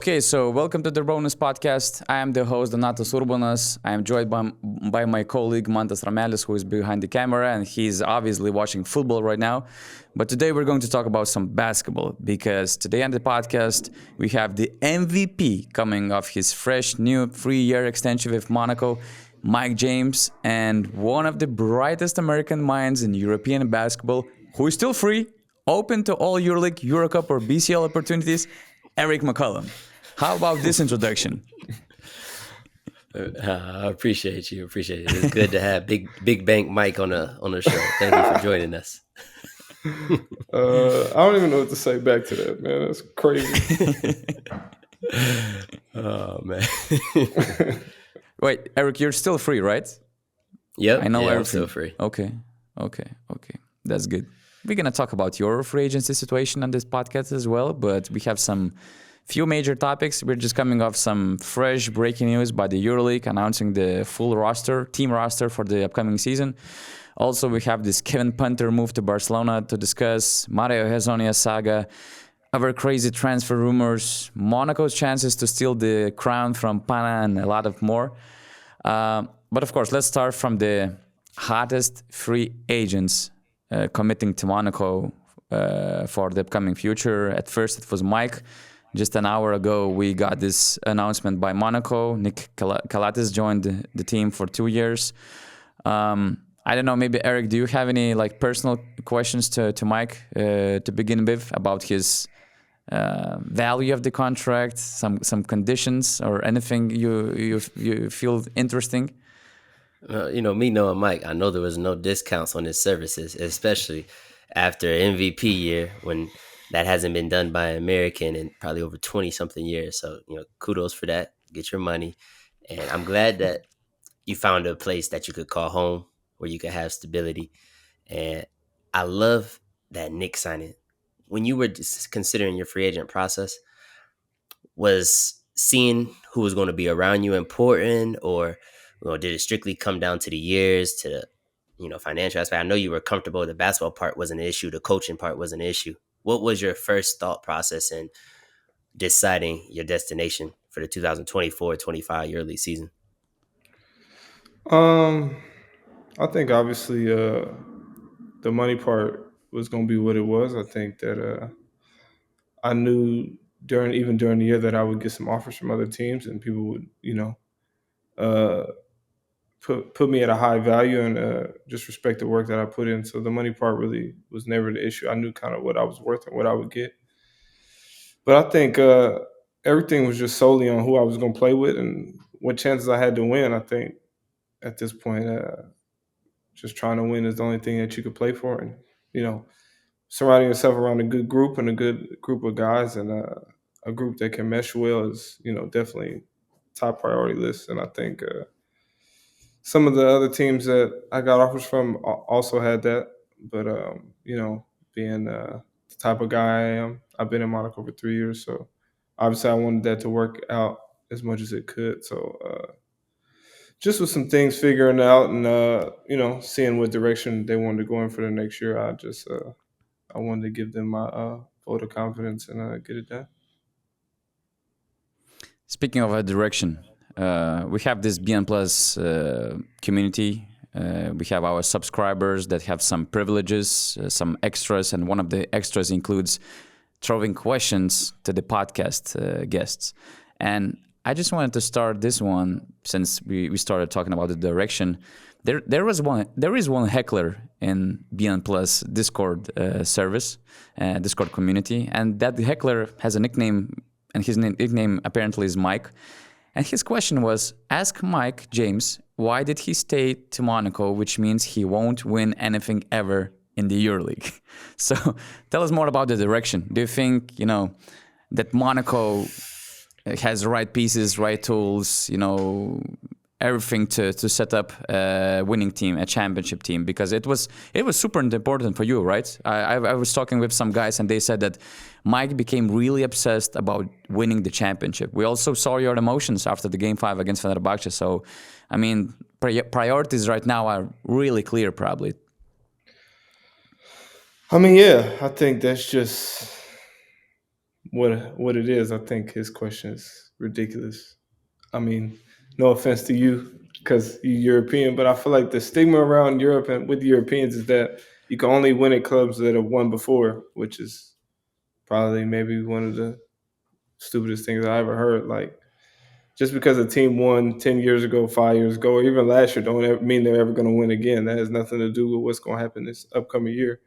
Okay, so welcome to the URBONUS podcast. I am the host, Donatas URBONUS. I am joined by my colleague, Mantas Ramelis, who is behind the camera, and he's obviously watching football right now. But today we're going to talk about some basketball, because today on the podcast, we have the MVP coming off his fresh new 3-year extension with Monaco, Mike James, and one of the brightest American minds in European basketball, who is still free, open to all EuroLeague, EuroCup, or BCL opportunities, Eric McCollum. How about this introduction? I appreciate you. Appreciate it. It's good to have Big Bank Mike on the show. Thank you for joining us. I don't even know what to say back to that, man. That's crazy. Oh man. Wait, Eric, you're still free, right? Yep. I know I'm everything. still free. Okay. That's good. We're gonna talk about your free agency situation on this podcast as well, but we have some few major topics. We're just coming off some fresh breaking news by the EuroLeague announcing the full team roster for the upcoming season. Also, we have this Kevin Punter move to Barcelona to discuss, Mario Hezonja saga, other crazy transfer rumors, Monaco's chances to steal the crown from Pana, and a lot of more. But of course, let's start from the hottest free agents committing to Monaco for the upcoming future. At first, it was Mike. Just an hour ago, we got this announcement by Monaco. Nick Calates joined the team for 2 years. I don't know, maybe Eric, do you have any personal questions to Mike to begin with about his value of the contract, some conditions, or anything you feel interesting? Me knowing Mike, I know there was no discounts on his services, especially after MVP year when that hasn't been done by an American in probably over 20-something years. So, kudos for that. Get your money. And I'm glad that you found a place that you could call home where you could have stability. And I love that Nick signing. When you were just considering your free agent process, was seeing who was going to be around you important, or did it strictly come down to the years, to the financial aspect? I know you were comfortable. The basketball part wasn't an issue. The coaching part was an issue. What was your first thought process in deciding your destination for the 2024-25 EuroLeague season? I think obviously the money part was going to be what it was. I think that I knew during the year that I would get some offers from other teams, and people would uh, put me at a high value and just respect the work that I put in. So the money part really was never the issue. I knew kind of what I was worth and what I would get. But I think everything was just solely on who I was going to play with and what chances I had to win. I think at this point, just trying to win is the only thing that you could play for. And, surrounding yourself around a good group and a good group of guys and a group that can mesh well is, definitely top priority list. And I think some of the other teams that I got offers from also had that. But, being the type of guy I am, I've been in Monaco for 3 years. So obviously I wanted that to work out as much as it could. So just with some things figuring out and, seeing what direction they wanted to go in for the next year, I wanted to give them my vote of confidence and get it done. Speaking of a direction, we have this BN Plus community. We have our subscribers that have some privileges, some extras, and one of the extras includes throwing questions to the podcast guests. And I just wanted to start this one since we started talking about the direction. There is one heckler in BN Plus Discord service, Discord community, and that heckler has a nickname, and his nickname apparently is Mike. And his question was, ask Mike James, why did he stay to Monaco, which means he won't win anything ever in the EuroLeague? So tell us more about the direction. Do you think, that Monaco has the right pieces, right tools, everything to set up a winning team, a championship team? Because it was super important for you, right? I was talking with some guys and they said that Mike became really obsessed about winning the championship. We also saw your emotions after the Game 5 against Fenerbahce. So, priorities right now are really clear, probably. I think that's just what it is, I think his question is ridiculous. I mean, no offense to you because you're European, but I feel like the stigma around Europe and with Europeans is that you can only win at clubs that have won before, which is probably maybe one of the stupidest things I ever heard. Like just because a team won 10 years ago, 5 years ago, or even last year, don't mean they're ever going to win again. That has nothing to do with what's going to happen this upcoming year.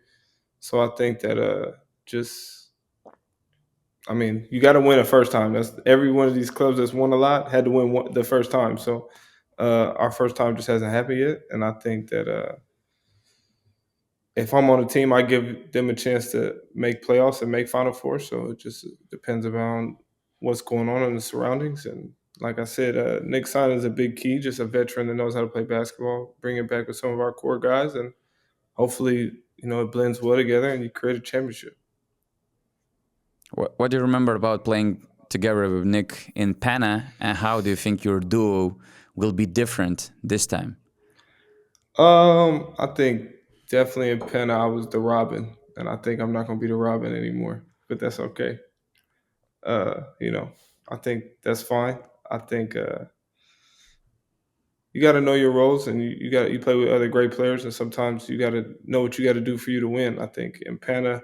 So I think that just I mean, you got to win a first time. That's every one of these clubs that's won a lot had to win the first time. So our first time just hasn't happened yet, and I think that if I'm on a team, I give them a chance to make playoffs and make Final Four. So it just depends upon what's going on in the surroundings. And like I said, Nick Simon is a big key, just a veteran that knows how to play basketball. Bring it back with some of our core guys, and hopefully, it blends well together and you create a championship. What do you remember about playing together with Nick in Pana, and how do you think your duo will be different this time? I think definitely in Penn I was the Robin, and I think I'm not going to be the Robin anymore, but that's okay. Uh, you know, I think that's fine. I think you got to know your roles, and you play with other great players, and sometimes you got to know what you got to do for you to win. I think in Pana,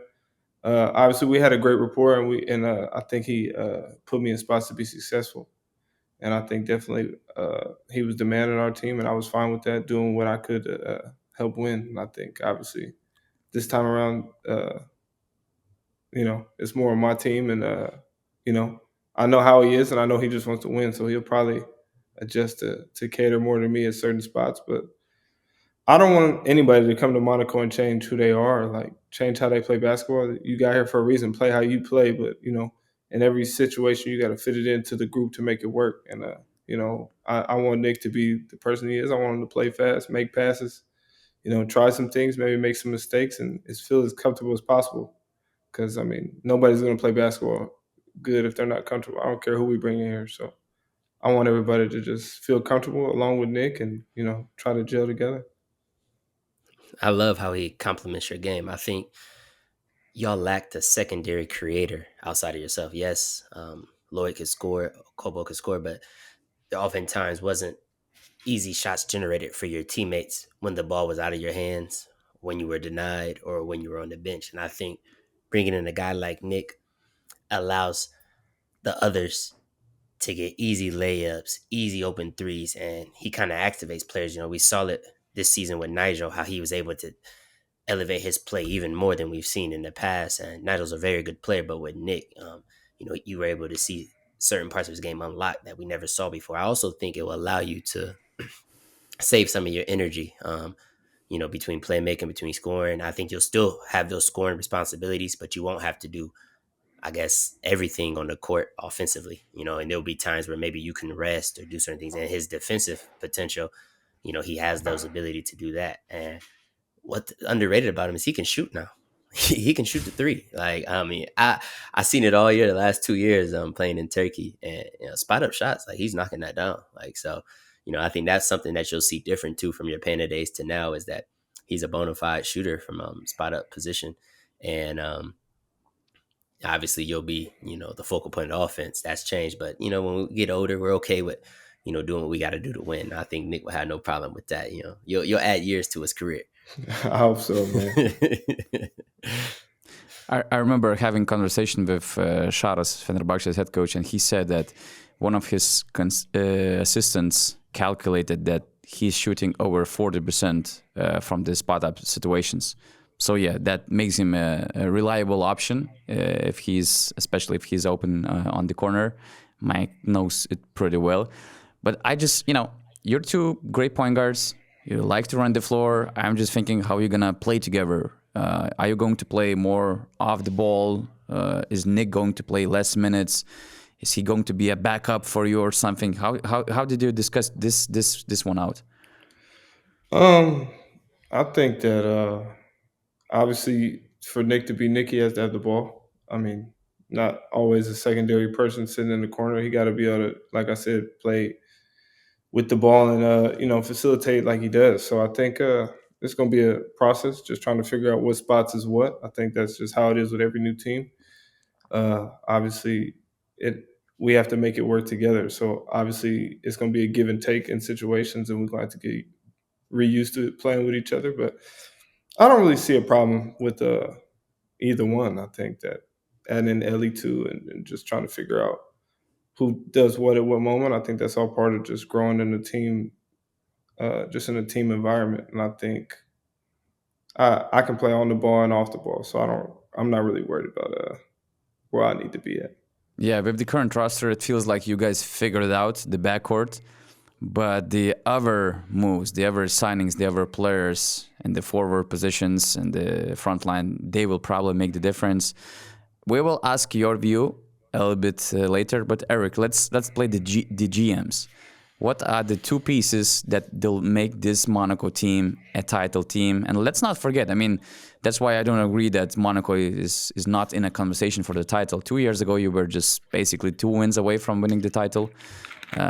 obviously we had a great rapport, and I think he put me in spots to be successful. And I think definitely he was the man in our team, and I was fine with that, doing what I could to help win. And I think obviously this time around, it's more on my team, and I know how he is, and I know he just wants to win, so he'll probably adjust to cater more to me at certain spots. But I don't want anybody to come to Monaco and change who they are, like change how they play basketball. You got here for a reason. Play how you play, but in every situation, you got to fit it into the group to make it work. And I want Nick to be the person he is. I want him to play fast, make passes, try some things, maybe make some mistakes, and feel as comfortable as possible. Because I mean, nobody's going to play basketball good if they're not comfortable. I don't care who we bring in here. So I want everybody to just feel comfortable along with Nick, and try to gel together. I love how he complements your game. I think y'all lacked a secondary creator outside of yourself. Yes, Lloyd could score, Kobo could score, but there oftentimes wasn't easy shots generated for your teammates when the ball was out of your hands, when you were denied, or when you were on the bench. And I think bringing in a guy like Nick allows the others to get easy layups, easy open threes, and he kind of activates players. We saw it this season with Nigel, how he was able to elevate his play even more than we've seen in the past. And Nigel's a very good player, but with Nick, you were able to see certain parts of his game unlocked that we never saw before. I also think it will allow you to save some of your energy, between playmaking, between scoring. I think you'll still have those scoring responsibilities, but you won't have to do, I guess, everything on the court offensively, and there'll be times where maybe you can rest or do certain things. And his defensive potential, he has those ability to do that. And what's underrated about him is he can shoot now. He can shoot the three. Like, I mean, I seen it all year, the last 2 years playing in Turkey, and spot up shots. Like, he's knocking that down. Like, so, I think that's something that you'll see different too from your Panda days to now, is that he's a bona fide shooter from spot up position. And obviously you'll be, the focal point of the offense. That's changed. But, when we get older, we're okay with, doing what we got to do to win. I think Nick will have no problem with that. You'll add years to his career. I hope so, man. I remember having a conversation with Sharas, Fenerbahce's head coach, and he said that one of his assistants calculated that he's shooting over 40% from the spot-up situations. So yeah, that makes him a reliable option especially if he's open on the corner. Mike knows it pretty well. But I just, you're two great point guards. You like to run the floor. I'm just thinking how you're gonna play together. Are you going to play more off the ball? Is Nick going to play less minutes? Is he going to be a backup for you or something? How did you discuss this one out? I think that obviously for Nick to be Nick, he has to have the ball. I mean, not always a secondary person sitting in the corner. He got to be able to, like I said, play with the ball and facilitate like he does. So I think it's going to be a process, just trying to figure out what spots is what. I think that's just how it is with every new team. Obviously, we have to make it work together. So obviously, it's going to be a give and take in situations, and we're going to have to get reused to playing with each other. But I don't really see a problem with either one. I think that adding in Ellie too, and just trying to figure out who does what at what moment. I think that's all part of just growing in a team, just in a team environment. And I think I can play on the ball and off the ball, so I'm not really worried about where I need to be at. Yeah, with the current roster, it feels like you guys figured out the backcourt, but the other moves, the other signings, the other players in the forward positions and the front line, they will probably make the difference. We will ask your view a little bit later, but Eric, let's play the GMs. What are the two pieces that will make this Monaco team a title team? And let's not forget, I mean, that's why I don't agree that Monaco is not in a conversation for the title. 2 years ago, you were just basically 2 wins away from winning the title.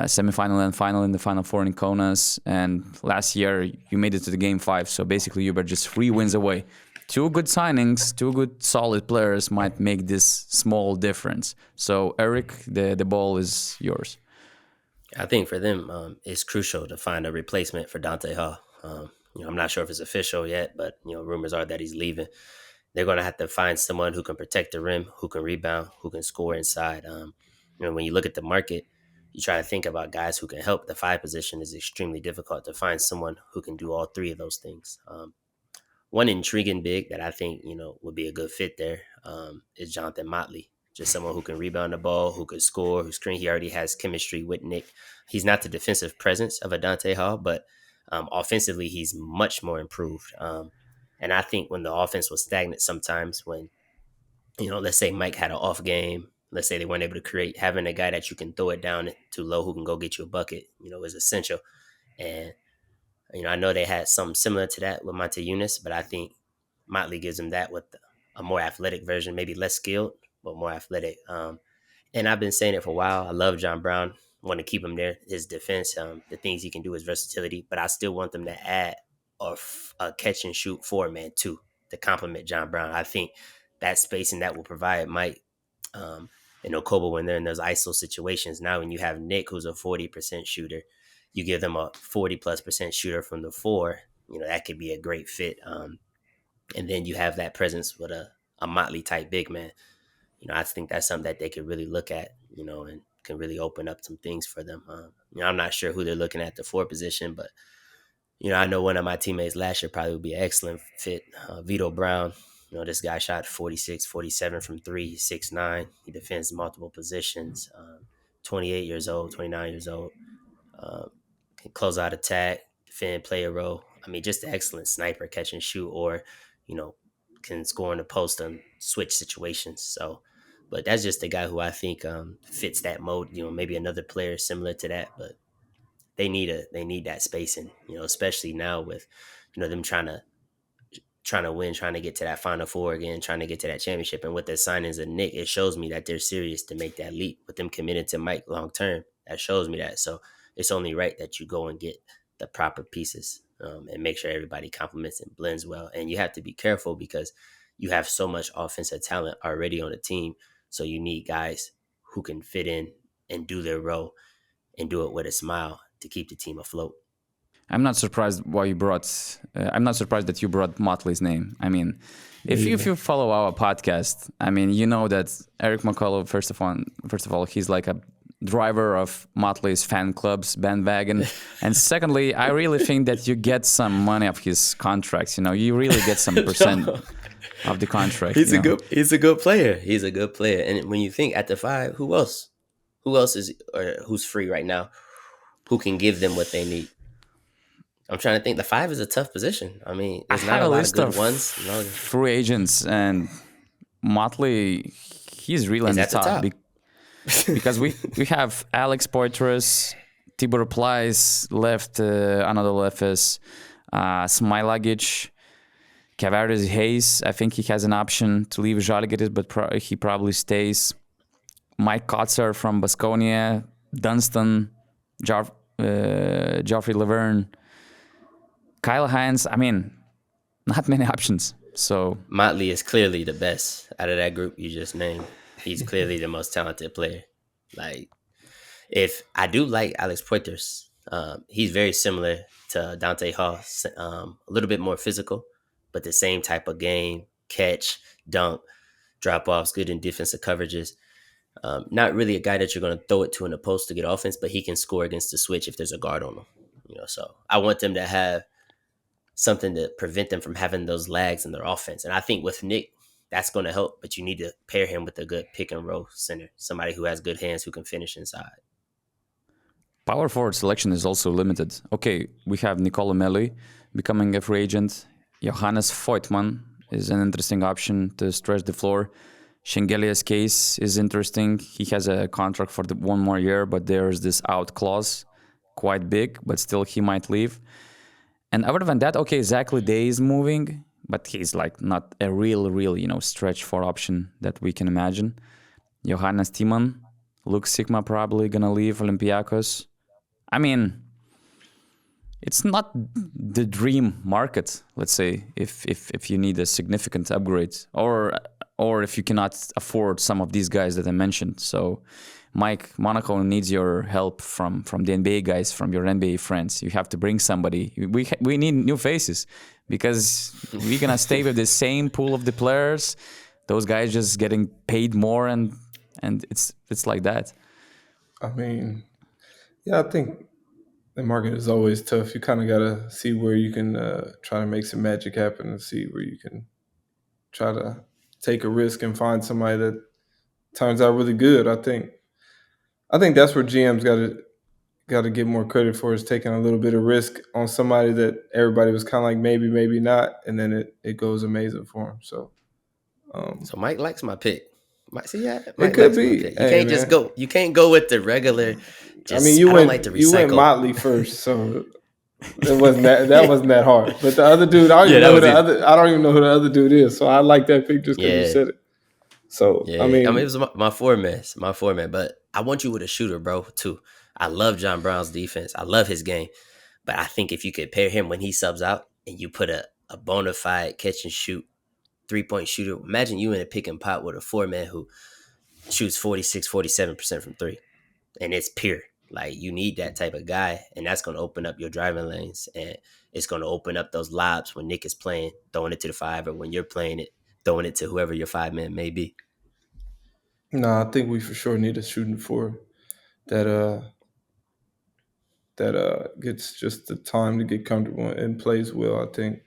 Semi-final and final in the Final Four in Kaunas. And last year, you made it to the Game 5. So basically, you were just 3 wins away. 2 good signings, 2 good solid players might make this small difference. So, Eric, the ball is yours. I think for them, it's crucial to find a replacement for Dante Hall. I'm not sure if it's official yet, but rumors are that he's leaving. They're going to have to find someone who can protect the rim, who can rebound, who can score inside. When you look at the market, you try to think about guys who can help. The 5 position is extremely difficult to find someone who can do all 3 of those things. One intriguing big that I think would be a good fit there is Jonathan Motley. Just someone who can rebound the ball, who can score, who screen. He already has chemistry with Nick. He's not the defensive presence of a Dante Hall, but offensively, he's much more improved. And I think when the offense was stagnant sometimes, when, let's say Mike had an off game, let's say they weren't able to create, having a guy that you can throw it down too low who can go get you a bucket, is essential. And, I know they had something similar to that with Monte Eunice, but I think Motley gives him that with a more athletic version, maybe less skilled, but more athletic. And I've been saying it for a while. I love John Brown. Want to keep him there. His defense, the things he can do is versatility, but I still want them to add a catch and shoot 4-man too to complement John Brown. I think that spacing that will provide Mike and Okobo when they're in those ISO situations. Now, when you have Nick, who's a 40% shooter, you give them a 40+% shooter from the 4. That could be a great fit. And then you have that presence with a Motley type big man. I think that's something that they could really look at, and can really open up some things for them. I'm not sure who they're looking at the 4 position, but, I know one of my teammates last year probably would be an excellent fit. Vito Brown, this guy shot 46, 47 from 3, he's 6'9". He defends multiple positions, 28 years old, 29 years old, can close out attack, defend, play a role. I mean, just an excellent sniper, catch and shoot, or, can score in the post and switch situations. So, but that's just a guy who I think fits that mode. Maybe another player similar to that, but they need that spacing. Especially now with them trying to win, trying to get to that Final Four again, trying to get to that championship. And with the signings of Nick, it shows me that they're serious to make that leap. With them committed to Mike long term, that shows me that. So it's only right that you go and get the proper pieces and make sure everybody complements and blends well. And you have to be careful because you have so much offensive talent already on the team. So you need guys who can fit in and do their role and do it with a smile to keep the team afloat. I'm not surprised I'm not surprised that you brought Motley's name. I mean, if you follow our podcast, I mean, you know that Eric McCullough, first of all, he's like a driver of Motley's fan club's bandwagon, and secondly, I really think that you get some money of his contracts. You really get some percent of the contract. He's a good player. He's a good player. And when you think at the 5, who else is or who's free right now? Who can give them what they need? I'm trying to think. The 5 is a tough position. I mean, there's not a lot of good ones. Free agents, and Motley, he's really on the top. Because we have Alex Poitras, Tibor Plyce left Anadolu Efes, Smilagic, Kavaris Hayes. I think he has an option to leave Žalgiris, but he probably stays. Mike Kotzer from Baskonia, Dunstan, Geoffrey Laverne, Kyle Hines. I mean, not many options. So Motley is clearly the best out of that group you just named. He's clearly the most talented player. Like, if I do like Alex Poitras, he's very similar to Dante Hall, a little bit more physical, but the same type of game: catch, dunk, drop offs, good in defensive coverages. Not really a guy that you're going to throw it to in the post to get offense, but he can score against the switch if there's a guard on him. So I want them to have something to prevent them from having those lags in their offense. And I think with Nick, that's going to help, but you need to pair him with a good pick and roll center, somebody who has good hands, who can finish inside. Power forward selection is also limited. Okay, we have Nikola Meli becoming a free agent. Johannes Voigtman is an interesting option to stretch the floor. Shengelia's case is interesting. He has a contract for 1 more year, but there's this out clause, quite big, but still he might leave. And other than that, okay, Zach Lidey is moving, but he's like not a real, stretch for option that we can imagine. Johannes Tiemann, Luke Sigma probably gonna leave Olympiacos. I mean, it's not the dream market, let's say, if you need a significant upgrade or if you cannot afford some of these guys that I mentioned. So, Mike, Monaco needs your help from the NBA guys, from your NBA friends. You have to bring somebody. We need new faces because we're gonna stay with the same pool of the players. Those guys just getting paid more, and it's like that. I mean, yeah, I think the market is always tough. You kind of got to see where you can try to make some magic happen and see where you can try to take a risk and find somebody that turns out really good. I think that's where GM's got to get more credit for, is taking a little bit of risk on somebody that everybody was kind of like maybe, maybe not, and then it goes amazing for him. So Mike likes my pick. Mike it could be. You can't just go. You can't go with the regular. You went Motley first, so it wasn't that wasn't that hard. But the other dude, I don't even know who the other dude is. So I like that pick just because you said it. So I mean, it was my format. But I want you with a shooter, bro. Too. I love John Brown's defense. I love his game. But I think if you could pair him when he subs out and you put a bona fide catch and shoot 3-point shooter, imagine you in a pick and pop with a 4-man who shoots 46, 47% from 3. And it's pure. Like, you need that type of guy, and that's going to open up your driving lanes, and it's going to open up those lobs when Nick is playing, throwing it to the 5, or when you're playing it, throwing it to whoever your 5-man may be. No, I think we for sure need a shooting 4 that gets just the time to get comfortable and plays well. I think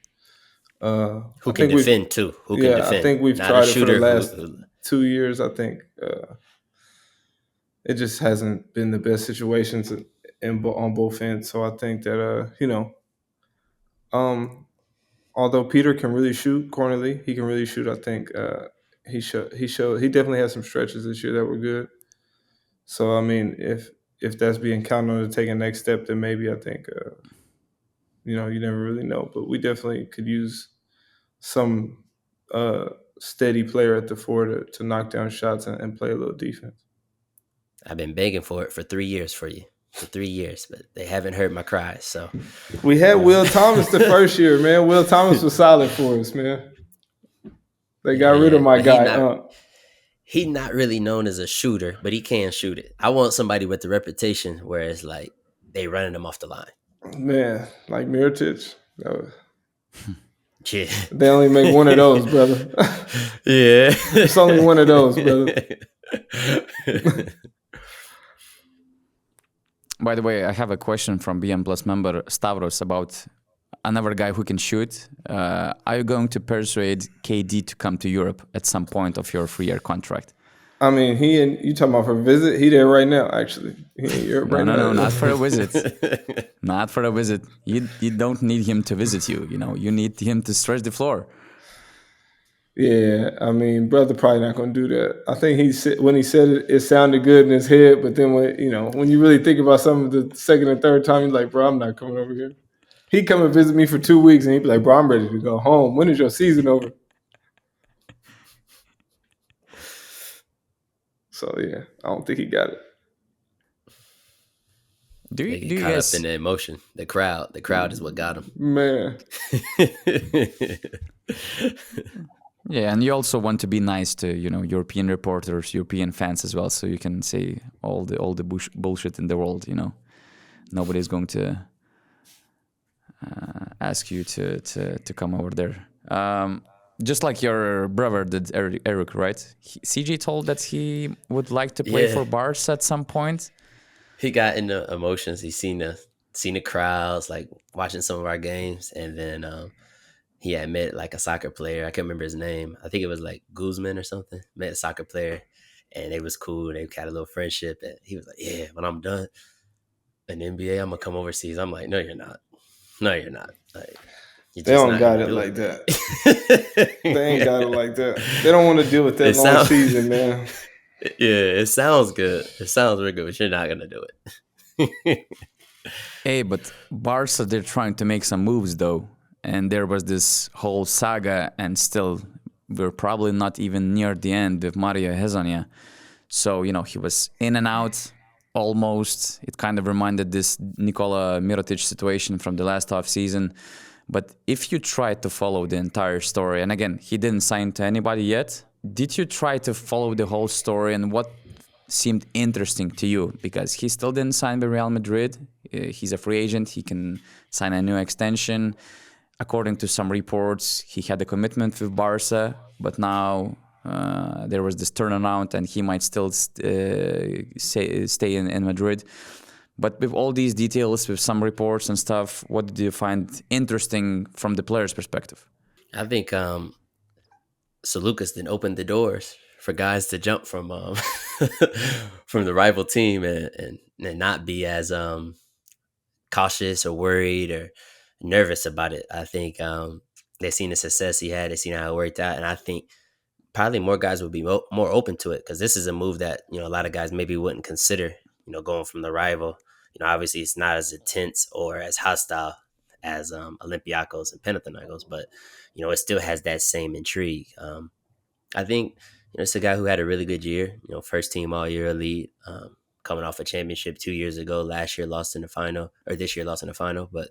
who can defend too. Who can defend? I think we've tried it for the last 2 years. I think it just hasn't been the best situations on both ends. So I think that although Peter can really shoot, Cornely, he can really shoot. I think he definitely had some stretches this year that were good. So I mean, if that's being counted on to take a next step, then maybe I think you never really know. But we definitely could use some steady player at the 4 to knock down shots and play a little defense. I've been begging for it for 3 years for you. For 3 years, but they haven't heard my cries. So we had Will Thomas the first year, man. Will Thomas was solid for us, man. They got rid of my guy. He's not really known as a shooter, but he can shoot it. I want somebody with the reputation where it's like they running him off the line. Man, like Mirotic. Yeah. They only make one of those, brother. Yeah. It's only one of those, brother. By the way, I have a question from BM Plus member Stavros about another guy who can shoot. Are you going to persuade KD to come to Europe at some point of your 3-year contract? I mean, you talking about for a visit? He there right now, actually. He in Europe right now. No, not for a visit. Not for a visit. You don't need him to visit you. You need him to stretch the floor. Yeah, I mean, brother probably not going to do that. I think when he said it, it sounded good in his head, but then when you really think about some of the second and third time, you're like, bro, I'm not coming over here. He'd come and visit me for 2 weeks, and he'd be like, bro, I'm ready to go home. When is your season over? So, yeah, I don't think he got it. Do you caught up in the emotion. The crowd is what got him. Man. Yeah, and you also want to be nice to European reporters, European fans as well, so you can say all the bullshit in the world. Nobody's going to ask you to come over there. Just like your brother did, Eric, right? CJ told that he would like to play for Barca at some point. He got into emotions. He seen the crowds, like watching some of our games, and then he had met like a soccer player. I can't remember his name. I think it was like Guzman or something. Met a soccer player, and it was cool. They had a little friendship, and he was like, "Yeah, when I'm done in the NBA, I'm gonna come overseas." I'm like, "No, you're not. No, you're not." Like, they don't got it like that. They ain't got it like that. They don't want to deal with that long season, man. Yeah, it sounds good. It sounds really good, but you're not gonna do it. Hey, but Barca, they're trying to make some moves though, and there was this whole saga, and still we're probably not even near the end with Mario Hezonja. So he was in and out. Almost. It kind of reminded this Nikola Mirotic situation from the last off season. But if you try to follow the entire story, and again, he didn't sign to anybody yet, did you try to follow the whole story and what seemed interesting to you? Because he still didn't sign with Real Madrid. He's a free agent. He can sign a new extension. According to some reports, he had a commitment with Barca, but now there was this turnaround and he might still stay in Madrid. But with all these details, with some reports and stuff, what did you find interesting from the player's perspective? I think so Lucas then opened the doors for guys to jump from from the rival team and not be as cautious or worried or nervous about it. I think they've seen the success he had, they've seen how it worked out, and I think probably more guys would be more open to it because this is a move that a lot of guys maybe wouldn't consider. Going from the rival. Obviously it's not as intense or as hostile as Olympiacos and Panathinaikos, but it still has that same intrigue. I think it's a guy who had a really good year. First team all EuroLeague, coming off a championship 2 years ago. Last year lost in the final, or this year lost in the final. But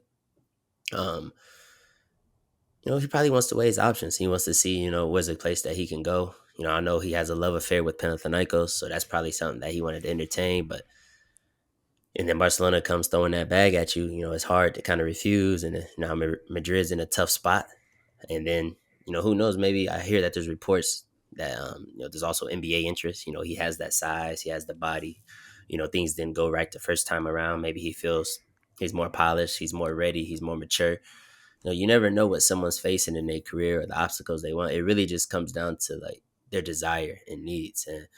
he probably wants to weigh his options. He wants to see where's a place that he can go. I know he has a love affair with Panathinaikos, so that's probably something that he wanted to entertain. But and then Barcelona comes throwing that bag at you. It's hard to kind of refuse. And now Madrid's in a tough spot. And then who knows? Maybe I hear that there's reports that there's also NBA interest. He has that size, he has the body. Things didn't go right the first time around. Maybe he feels he's more polished, he's more ready, he's more mature. You never know what someone's facing in their career or the obstacles they want. It really just comes down to like their desire and needs. And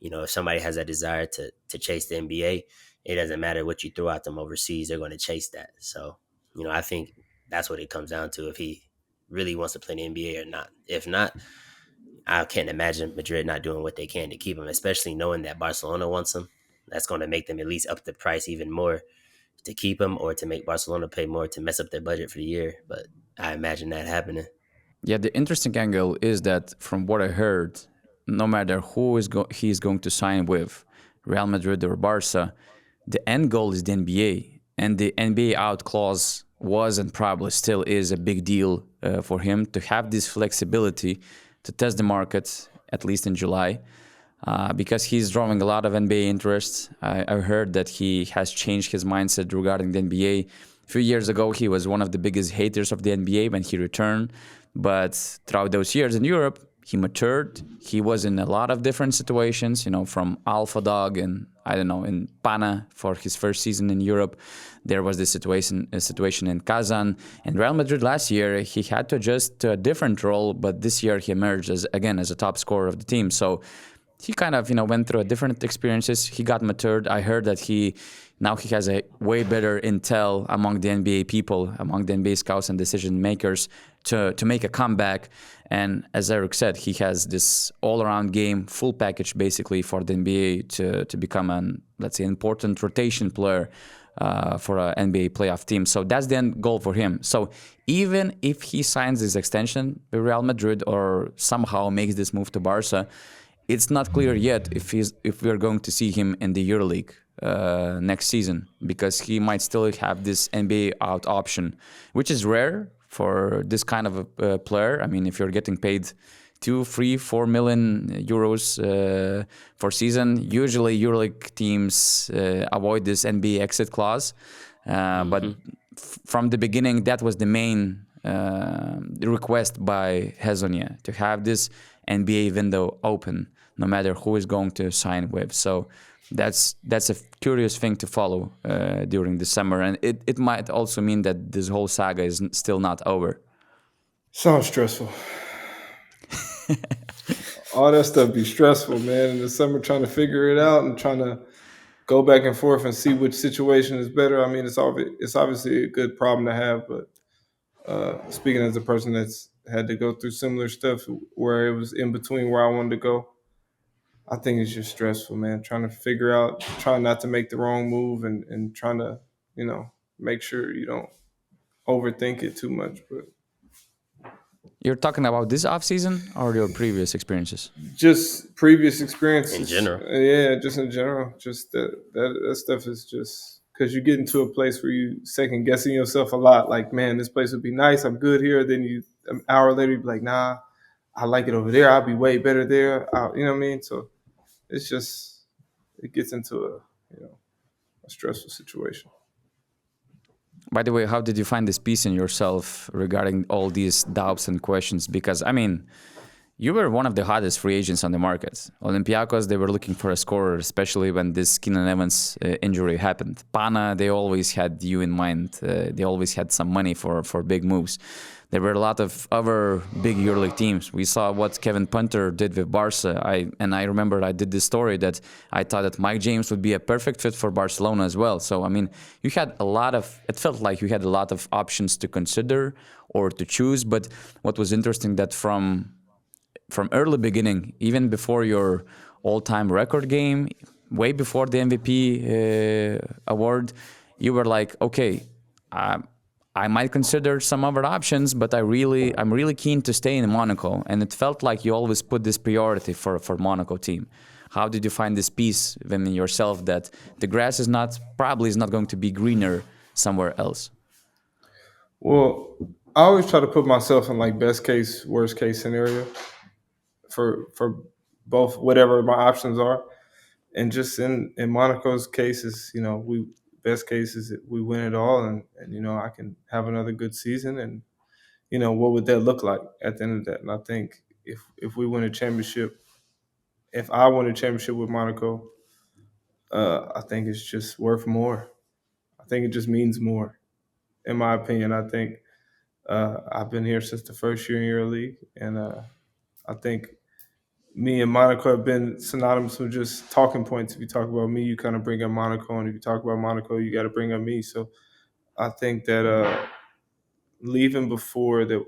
if somebody has that desire to chase the NBA, it doesn't matter what you throw at them overseas, they're going to chase that. So, I think that's what it comes down to, if he really wants to play in the NBA or not. If not, I can't imagine Madrid not doing what they can to keep him, especially knowing that Barcelona wants him. That's going to make them at least up the price even more to keep him, or to make Barcelona pay more to mess up their budget for the year. But I imagine that happening. Yeah, the interesting angle is that from what I heard, no matter who he's going to sign with, Real Madrid or Barca, the end goal is the NBA. And the NBA out clause was and probably still is a big deal for him to have this flexibility to test the market, at least in July, because he's drawing a lot of NBA interest. I heard that he has changed his mindset regarding the NBA. A few years ago, he was one of the biggest haters of the NBA when he returned. But throughout those years in Europe, he matured. He was in a lot of different situations, from alpha dog and in Pana for his first season in Europe. There was this situation in Kazan. And Real Madrid last year, he had to adjust to a different role, but this year he emerged as a top scorer of the team. So he kind of, went through different experiences. He got matured. I heard that now he has a way better intel among the NBA people, among the NBA scouts and decision makers to make a comeback. And as Eric said, he has this all-around game, full package basically for the NBA to become an, let's say, important rotation player for an NBA playoff team. So that's the end goal for him. So even if he signs this extension with Real Madrid or somehow makes this move to Barca, it's not clear yet if we're going to see him in the EuroLeague next season, because he might still have this NBA out option, which is rare for this kind of a player. I mean, if you're getting paid 2, 3, 4 million euros for season. Usually EuroLeague teams avoid this NBA exit clause, but from the beginning that was the main request by Hezonja, to have this NBA window open no matter who is going to sign with. So that's a curious thing to follow during the summer, and it might also mean that this whole saga is still not over. Sounds stressful. All that stuff be stressful, man. In the summer, trying to figure it out and trying to go back and forth and see which situation is better. I mean, it's obviously a good problem to have, but speaking as a person that's had to go through similar stuff where it was in between where I wanted to go, I think it's just stressful, man. Trying to figure out, trying not to make the wrong move and trying to, make sure you don't overthink it too much. But You're talking about this off season or your previous experiences? just previous experiences. In general. Yeah, just in general. Just that stuff is just because you get into a place where you second guessing yourself a lot. Like, man, this place would be nice. I'm good here. Then an hour later, you be like, nah, I like it over there. I'll be way better there. You know what I mean? So it's just, it gets into a stressful situation. By the way, how did you find this peace in yourself regarding all these doubts and questions? Because, I mean, you were one of the hottest free agents on the market. Olympiacos, they were looking for a scorer, especially when this Keenan Evans injury happened. Pana, they always had you in mind. They always had some money for big moves. There were a lot of other big EuroLeague teams. We saw what Kevin Punter did with Barca. I remember I did this story that I thought that Mike James would be a perfect fit for Barcelona as well. So, I mean, you had it felt like you had a lot of options to consider or to choose. But what was interesting that from early beginning, even before your all-time record game, way before the MVP award, you were like, okay, I might consider some other options, but I'm really keen to stay in Monaco. And it felt like you always put this priority for Monaco team. How did you find this peace within yourself that the grass is probably not going to be greener somewhere else? Well, I always try to put myself in like best case, worst case scenario for both, whatever my options are. And just in Monaco's cases, best case is that we win it all and I can have another good season, and what would that look like at the end of that? And I think if we win a championship, if I win a championship with Monaco, I think it's just worth more. I think it just means more, in my opinion. I think I've been here since the first year in EuroLeague, and I think me and Monaco have been synonymous with just talking points. If you talk about me, you kind of bring up Monaco, and if you talk about Monaco, you got to bring up me. So I think that leaving before that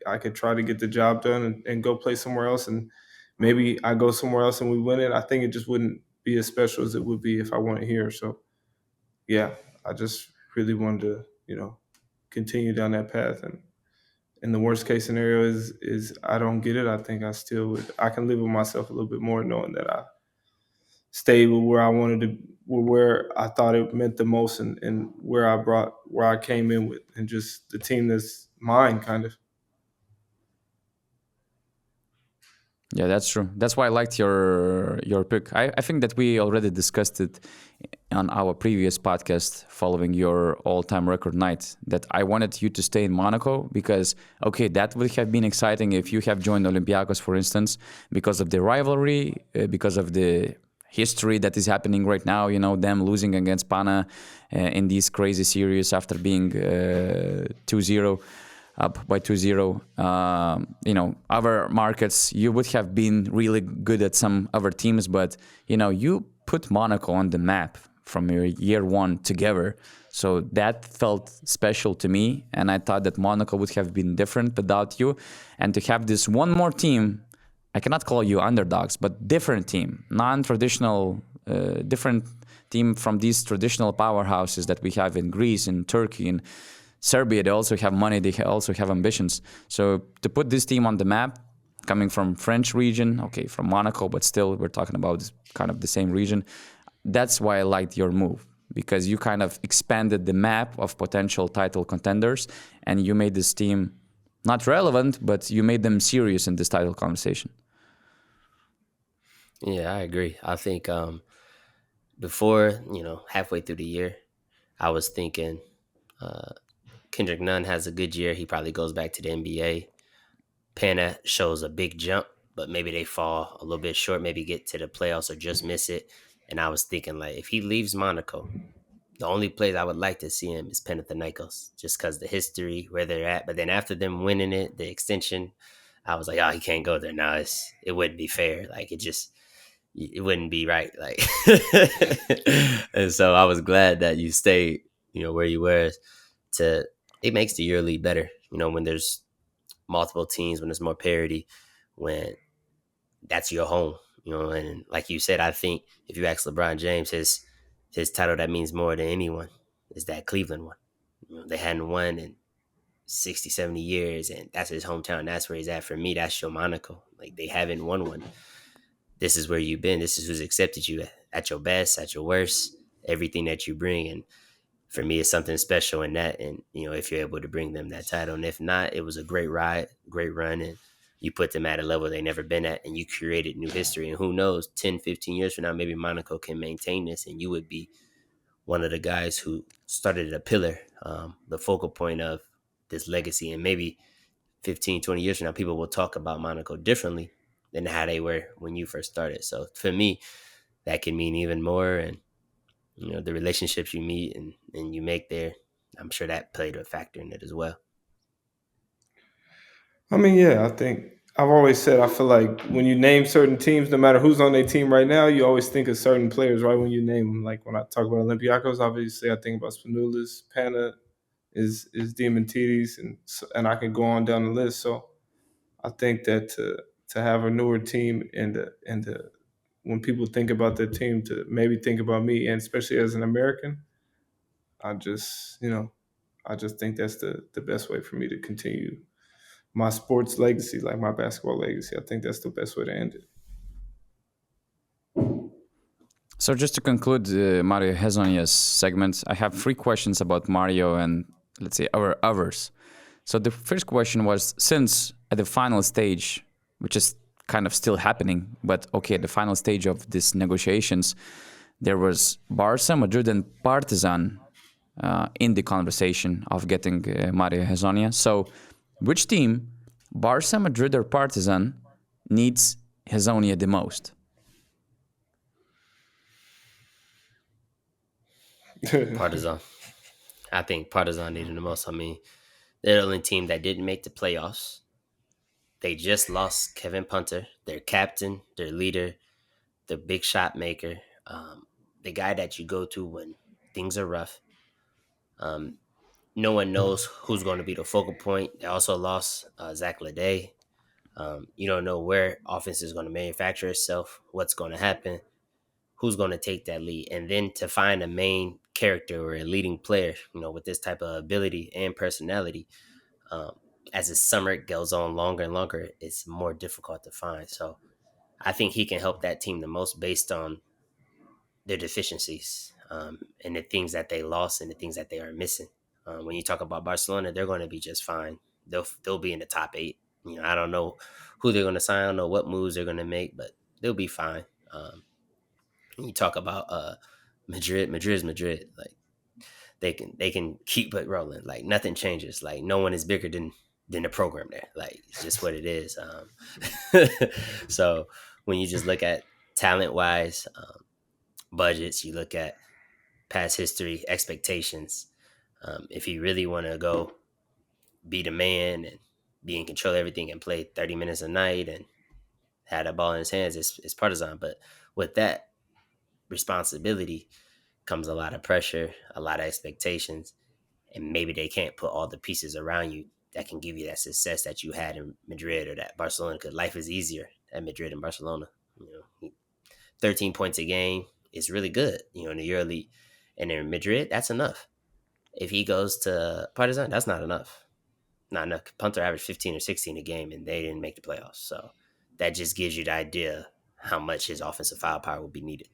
I could try to get the job done and go play somewhere else, and maybe I go somewhere else and we win it. I think it just wouldn't be as special as it would be if I won it here. So yeah, I just really wanted to continue down that path. And the worst case scenario is I don't get it. I think I can live with myself a little bit more, knowing that I stayed with where I wanted to, where I thought it meant the most, and where I came in with, and just the team that's mine, kind of. Yeah, that's true. That's why I liked your pick. I think that we already discussed it on our previous podcast following your all-time record night, that I wanted you to stay in Monaco because, okay, that would have been exciting if you have joined Olympiacos, for instance, because of the rivalry, because of the history that is happening right now, them losing against Pana in these crazy series after being 2-0. Up by 2-0. Other markets, you would have been really good at some other teams, but, you put Monaco on the map from your year one together. So that felt special to me, and I thought that Monaco would have been different without you. And to have this one more team, I cannot call you underdogs, but different team, non-traditional, different team from these traditional powerhouses that we have in Greece, in Turkey, in Serbia. They also have money, they also have ambitions. So to put this team on the map, coming from French region, okay, from Monaco, but still we're talking about kind of the same region. That's why I liked your move, because you kind of expanded the map of potential title contenders and you made this team not relevant, but you made them serious in this title conversation. Yeah, I agree. I think before, halfway through the year, I was thinking Kendrick Nunn has a good year. He probably goes back to the NBA. Pana shows a big jump, but maybe they fall a little bit short, maybe get to the playoffs or just miss it. And I was thinking, like, if he leaves Monaco, the only place I would like to see him is Panathinaikos, just because the history, where they're at. But then after them winning it, the extension, I was like, oh, he can't go there now. It wouldn't be fair. Like, it wouldn't be right. Like, and so I was glad that you stayed, where you were. It makes the EuroLeague better, when there's multiple teams, when there's more parity, when that's your home, and like you said, I think if you ask LeBron James, his title that means more than anyone is that Cleveland one. They hadn't won in 60, 70 years, and that's his hometown. That's where he's at. For me, that's your Monaco. Like, they haven't won one. This is where you've been. This is who's accepted you at your best, at your worst, everything that you bring. And for me, it's something special in that. And, if you're able to bring them that title, and if not, it was a great ride, great run. And you put them at a level they never been at, and you created new history. And who knows, 10, 15 years from now, maybe Monaco can maintain this, and you would be one of the guys who started a pillar, the focal point of this legacy. And maybe 15, 20 years from now, people will talk about Monaco differently than how they were when you first started. So for me, that can mean even more. And, the relationships you meet and you make there, I'm sure that played a factor in it as well. I mean, yeah, I think I've always said I feel like when you name certain teams, no matter who's on their team right now, you always think of certain players right when you name them. Like when I talk about Olympiacos, obviously I think about Spanoulis, Pana is Diamantidis, and I can go on down the list. So I think that to have a newer team and when people think about their team, to maybe think about me, and especially as an American, I just I just think that's the best way for me to continue my sports legacy, like my basketball legacy. I think that's the best way to end it. So just to conclude Mario Hezonja's segment, I have 3 questions about Mario and, let's say, our others. So the first question was, since at the final stage, which is kind of still happening, but okay, at the final stage of these negotiations, there was Barca, Madrid, and Partizan in the conversation of getting Mario Hezonja. So which team, Barca, Madrid, or Partizan, needs Hezonja the most? Partizan. I think Partizan needed the most. I mean, they're the only team that didn't make the playoffs. They just lost Kevin Punter, their captain, their leader, the big shot maker, the guy that you go to when things are rough. Um, no one knows who's going to be the focal point. They also lost Zach Leday. You don't know where offense is going to manufacture itself, what's going to happen, who's going to take that lead. And then to find a main character or a leading player, with this type of ability and personality, um, as the summer goes on longer and longer, it's more difficult to find. So I think he can help that team the most based on their deficiencies, and the things that they lost and the things that they are missing. When you talk about Barcelona, they're going to be just fine. They'll be in the top 8. I don't know who they're going to sign. I don't know what moves they're going to make, but they'll be fine. You talk about Madrid. Madrid's Madrid. Like they can keep it rolling. Like nothing changes. Like no one is bigger than the program there. Like it's just what it is. So when you just look at talent wise, budgets, you look at past history, expectations. If you really want to go be the man and be in control of everything and play 30 minutes a night and have the ball in his hands, it's Partizan. But with that responsibility comes a lot of pressure, a lot of expectations, and maybe they can't put all the pieces around you that can give you that success that you had in Madrid or that Barcelona, because life is easier at Madrid and Barcelona. 13 points a game is really good, in the EuroLeague. And in Madrid, that's enough. If he goes to Partizan, that's not enough. Not enough. Punter averaged 15 or 16 a game, and they didn't make the playoffs. So that just gives you the idea how much his offensive firepower will be needed.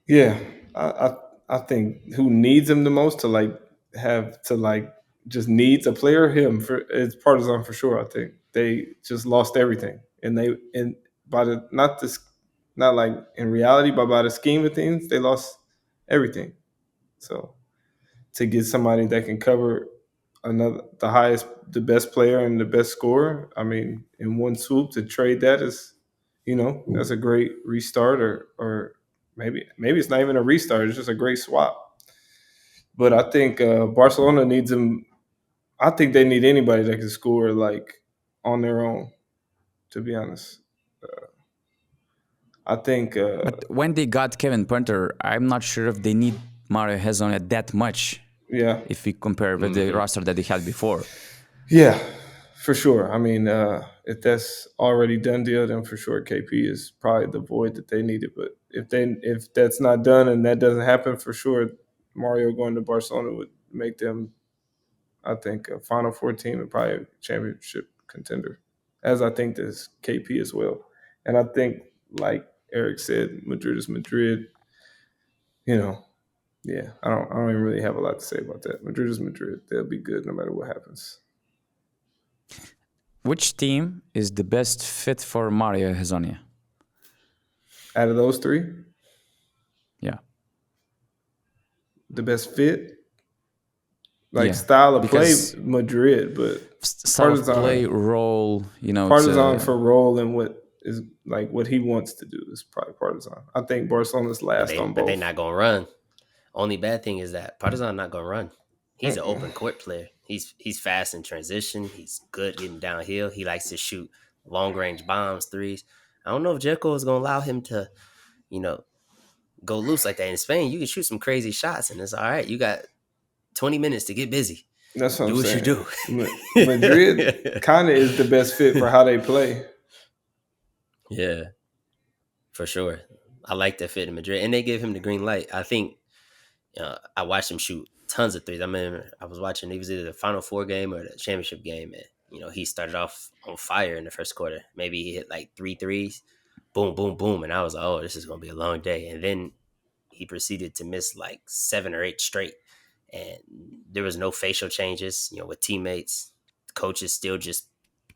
Yeah, I think who needs him the most to like have to like just needs a player, it's Partizan for sure. I think they just lost everything, and not like in reality, but by the scheme of things, they lost everything. So to get somebody that can cover the best player and the best scorer, I mean, in one swoop, to trade that is, that's a great restart, or maybe it's not even a restart. It's just a great swap. But I think Barcelona needs him. I think they need anybody that can score like on their own. To be honest, I think. But when they got Kevin Punter, I'm not sure if they need Mario Hezonja that much. Yeah. If we compare with the roster that they had before. Yeah, for sure. I mean, if that's already done deal, then for sure KP is probably the void that they needed. But if that's not done and that doesn't happen, for sure, Mario going to Barcelona would make them, I think, a Final Four team and probably a championship contender, as I think this KP as well. And I think, like Eric said, Madrid is Madrid. Yeah, I don't even really have a lot to say about that. Madrid is Madrid. They'll be good no matter what happens. Which team is the best fit for Mario Hezonja? Out of those three? Yeah. The best fit? Style of play, Madrid, but style Partizan, of play, role, Partizan for role and what he wants to do is probably Partizan. I think Barcelona's last on both. But they're not going to run. Only bad thing is that Partizan not going to run. He's an open court player. He's fast in transition. He's good getting downhill. He likes to shoot long range bombs, threes. I don't know if Zeljko is going to allow him to, go loose like that. In Spain, you can shoot some crazy shots, and it's all right. You got 20 minutes to get busy. That's what I'm saying. Do what you do. Madrid kind of is the best fit for how they play. Yeah, for sure. I like that fit in Madrid, and they give him the green light. I think I watched him shoot tons of threes. I mean, I was watching, it was either the Final Four game or the championship game, and he started off on fire in the first quarter. Maybe he hit like 3 threes, boom, boom, boom, and I was like, oh, this is gonna be a long day. And then he proceeded to miss like 7 or 8 straight, and there was no facial changes. With teammates, coaches still just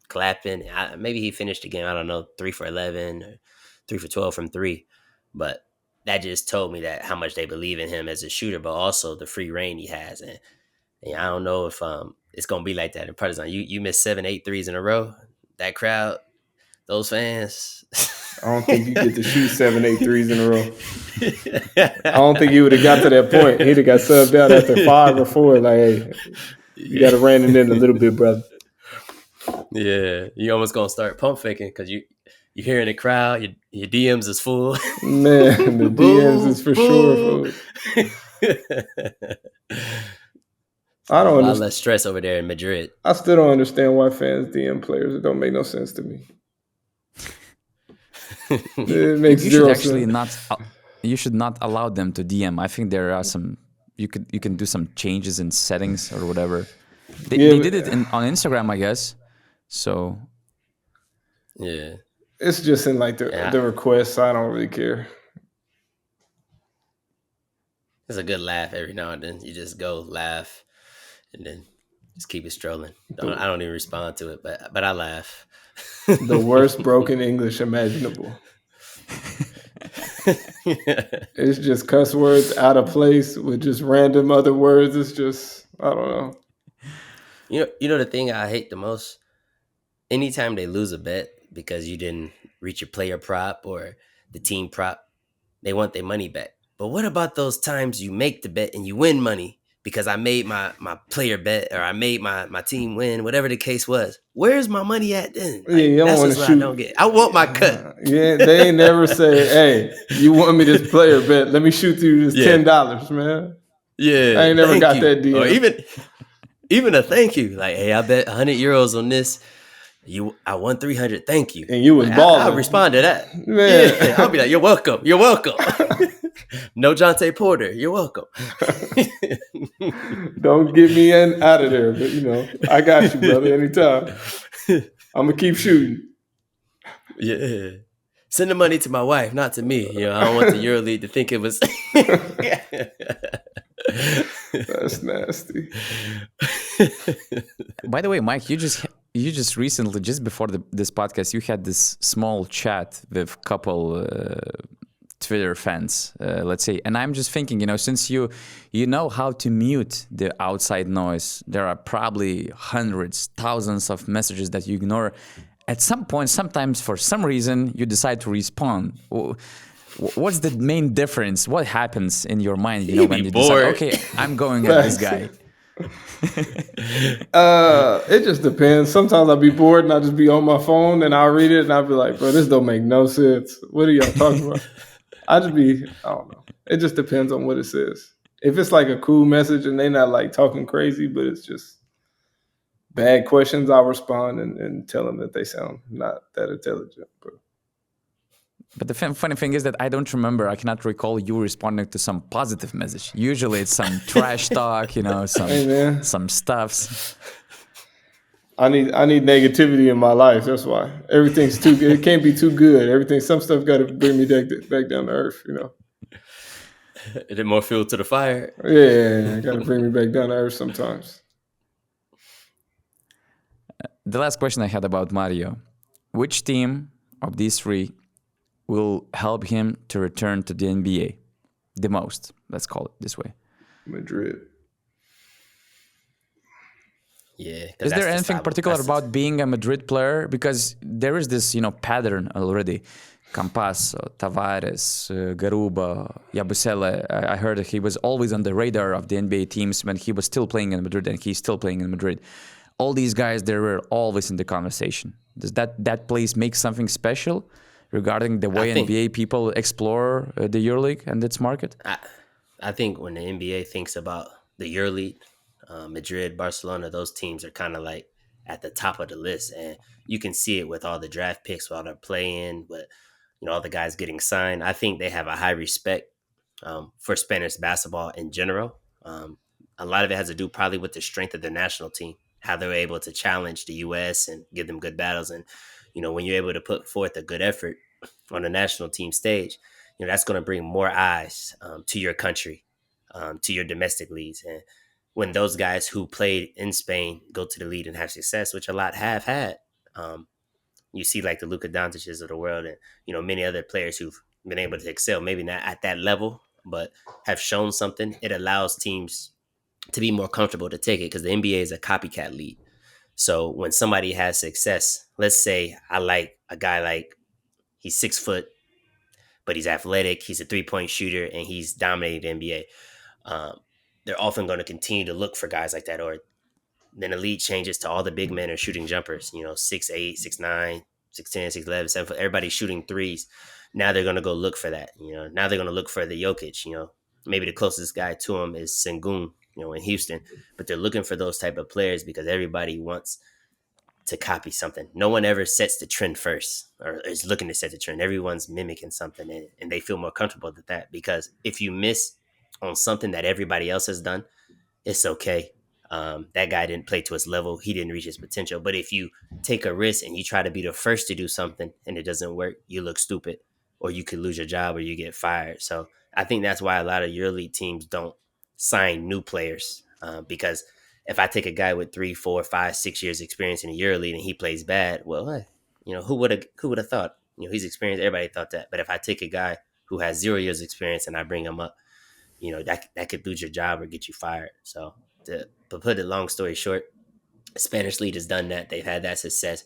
clapping. Maybe he finished the game, I don't know, 3 for 11 or 3 for 12 from 3, but that just told me that how much they believe in him as a shooter, but also the free reign he has. And I don't know if it's going to be like that in Partizan. You miss 7, 8 threes in a row. That crowd, those fans. I don't think you get to shoot 7, 8 threes in a row. I don't think he would have got to that point. He'd have got subbed out after 5 or 4. Like, hey, you got to rein it in a little bit, brother. Yeah, you almost going to start pump faking because you hear in the crowd, your DMs is full. Man, the DMs is for sure full. I don't understand. A lot less stress over there in Madrid. I still don't understand why fans DM players. It don't make no sense to me. It makes zero sense. You should not allow them to DM. I think there are some. You can do some changes in settings or whatever. They did it on Instagram, I guess. So. Yeah. It's just in like the requests. I don't really care. It's a good laugh every now and then. You just go laugh and then just keep it strolling. I don't even respond to it, but I laugh. The worst broken English imaginable. It's just cuss words out of place with just random other words. It's just, I don't know. You know the thing I hate the most? Anytime they lose a bet because you didn't reach your player prop or the team prop, they want their money back. But what about those times you make the bet and you win money because I made my player bet or I made my team win, whatever the case was? Where's my money at then? That's what I don't get. I want my cut. They ain't never say, hey, you want me this player bet? Let me shoot you this $10, man. Yeah. I ain't never got that deal. Or even a thank you. Like, hey, I bet 100 euros on this. I won 300. Thank you. And you was balling. I'll respond to that. Man. Yeah, I'll be like, you're welcome. You're welcome. No Jonte Porter. You're welcome. Don't get me out of there. But, I got you, brother, anytime. I'm going to keep shooting. Yeah. Send the money to my wife, not to me. I don't want the EuroLeague to think it was. That's nasty. By the way, Mike, you just recently, just before this podcast, you had this small chat with couple Twitter fans, let's say, and I'm just thinking, since you know how to mute the outside noise, there are probably hundreds, thousands of messages that you ignore. At some point, sometimes for some reason, you decide to respond. What's the main difference? What happens in your mind, You when be you bored. decide, okay, I'm going at this guy? It just depends. Sometimes I'll be bored and I'll just be on my phone and I'll read it and I'll be like, bro, this don't make no sense. What are y'all talking about? I don't know. It just depends on what it says. If it's like a cool message and they not like talking crazy, but it's just bad questions, I'll respond and tell them that they sound not that intelligent. But the funny thing is that I don't remember, I cannot recall you responding to some positive message. Usually it's some trash talk, Hey, some stuffs. I need negativity in my life. That's why everything's too good. It can't be too good. Some stuff got to bring me back down to earth. Is it more fuel to the fire? Yeah, got to bring me back down to earth sometimes. The last question I had about Mario: which team of these three will help him to return to the NBA the most? Let's call it this way. Madrid. Yeah. Is there anything particular about being a Madrid player? Because there is this, pattern already. Campasso, Tavares, Garuba, Yabusele. I heard that he was always on the radar of the NBA teams when he was still playing in Madrid, and he's still playing in Madrid. All these guys, they were always in the conversation. Does that place make something special regarding the way NBA people explore the EuroLeague and its market? I think when the NBA thinks about the EuroLeague, Madrid, Barcelona, those teams are kind of like at the top of the list, and you can see it with all the draft picks while they're playing, but all the guys getting signed. I think they have a high respect for Spanish basketball in general. A lot of it has to do probably with the strength of the national team, how they're able to challenge the U.S. and give them good battles, and when you're able to put forth a good effort on the national team stage, that's going to bring more eyes to your country, to your domestic leagues. And when those guys who played in Spain go to the league and have success, which a lot have had, you see like the Luka Doncic's of the world, and many other players who've been able to excel, maybe not at that level, but have shown something. It allows teams to be more comfortable to take it because the NBA is a copycat league. So when somebody has success, let's say I like a guy like he's 6 foot, but he's athletic, he's a 3-point shooter, and he's dominated the NBA. They're often going to continue to look for guys like that. Or then the league changes to all the big men are shooting jumpers, 6'8", 6'9", 6'10", 6'11", 7 foot. Everybody's shooting threes. Now they're going to go look for that. Now they're going to look for the Jokic. Maybe the closest guy to him is Sengun, in Houston. But they're looking for those type of players because everybody wants to copy something. No one ever sets the trend first or is looking to set the trend. Everyone's mimicking something, and they feel more comfortable with that, because if you miss on something that everybody else has done, it's okay. That guy didn't play to his level. He didn't reach his potential. But if you take a risk and you try to be the first to do something and it doesn't work, you look stupid, or you could lose your job, or you get fired. So I think that's why a lot of EuroLeague teams don't sign new players, because if I take a guy with 3, 4, 5, 6 years experience in the EuroLeague and he plays bad, well, who would have thought? He's experienced. Everybody thought that. But if I take a guy who has 0 years experience and I bring him up, that could lose your job or get you fired. So to put it long story short, Spanish League has done that. They've had that success,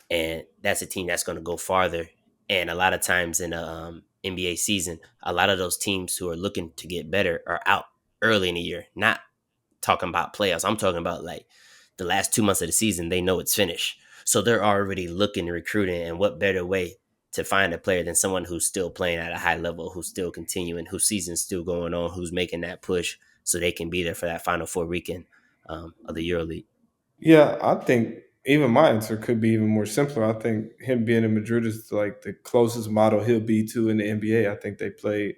and that's a team that's going to go farther. And a lot of times in a NBA season, a lot of those teams who are looking to get better are out early in the year, not talking about playoffs. I'm talking about like the last 2 months of the season, they know it's finished. So they're already looking, recruiting, and what better way to find a player than someone who's still playing at a high level, who's still continuing, whose season's still going on, who's making that push so they can be there for that Final Four weekend of the EuroLeague. Yeah, I think even my answer could be even more simpler. I think him being in Madrid is like the closest model he'll be to in the NBA. I think they play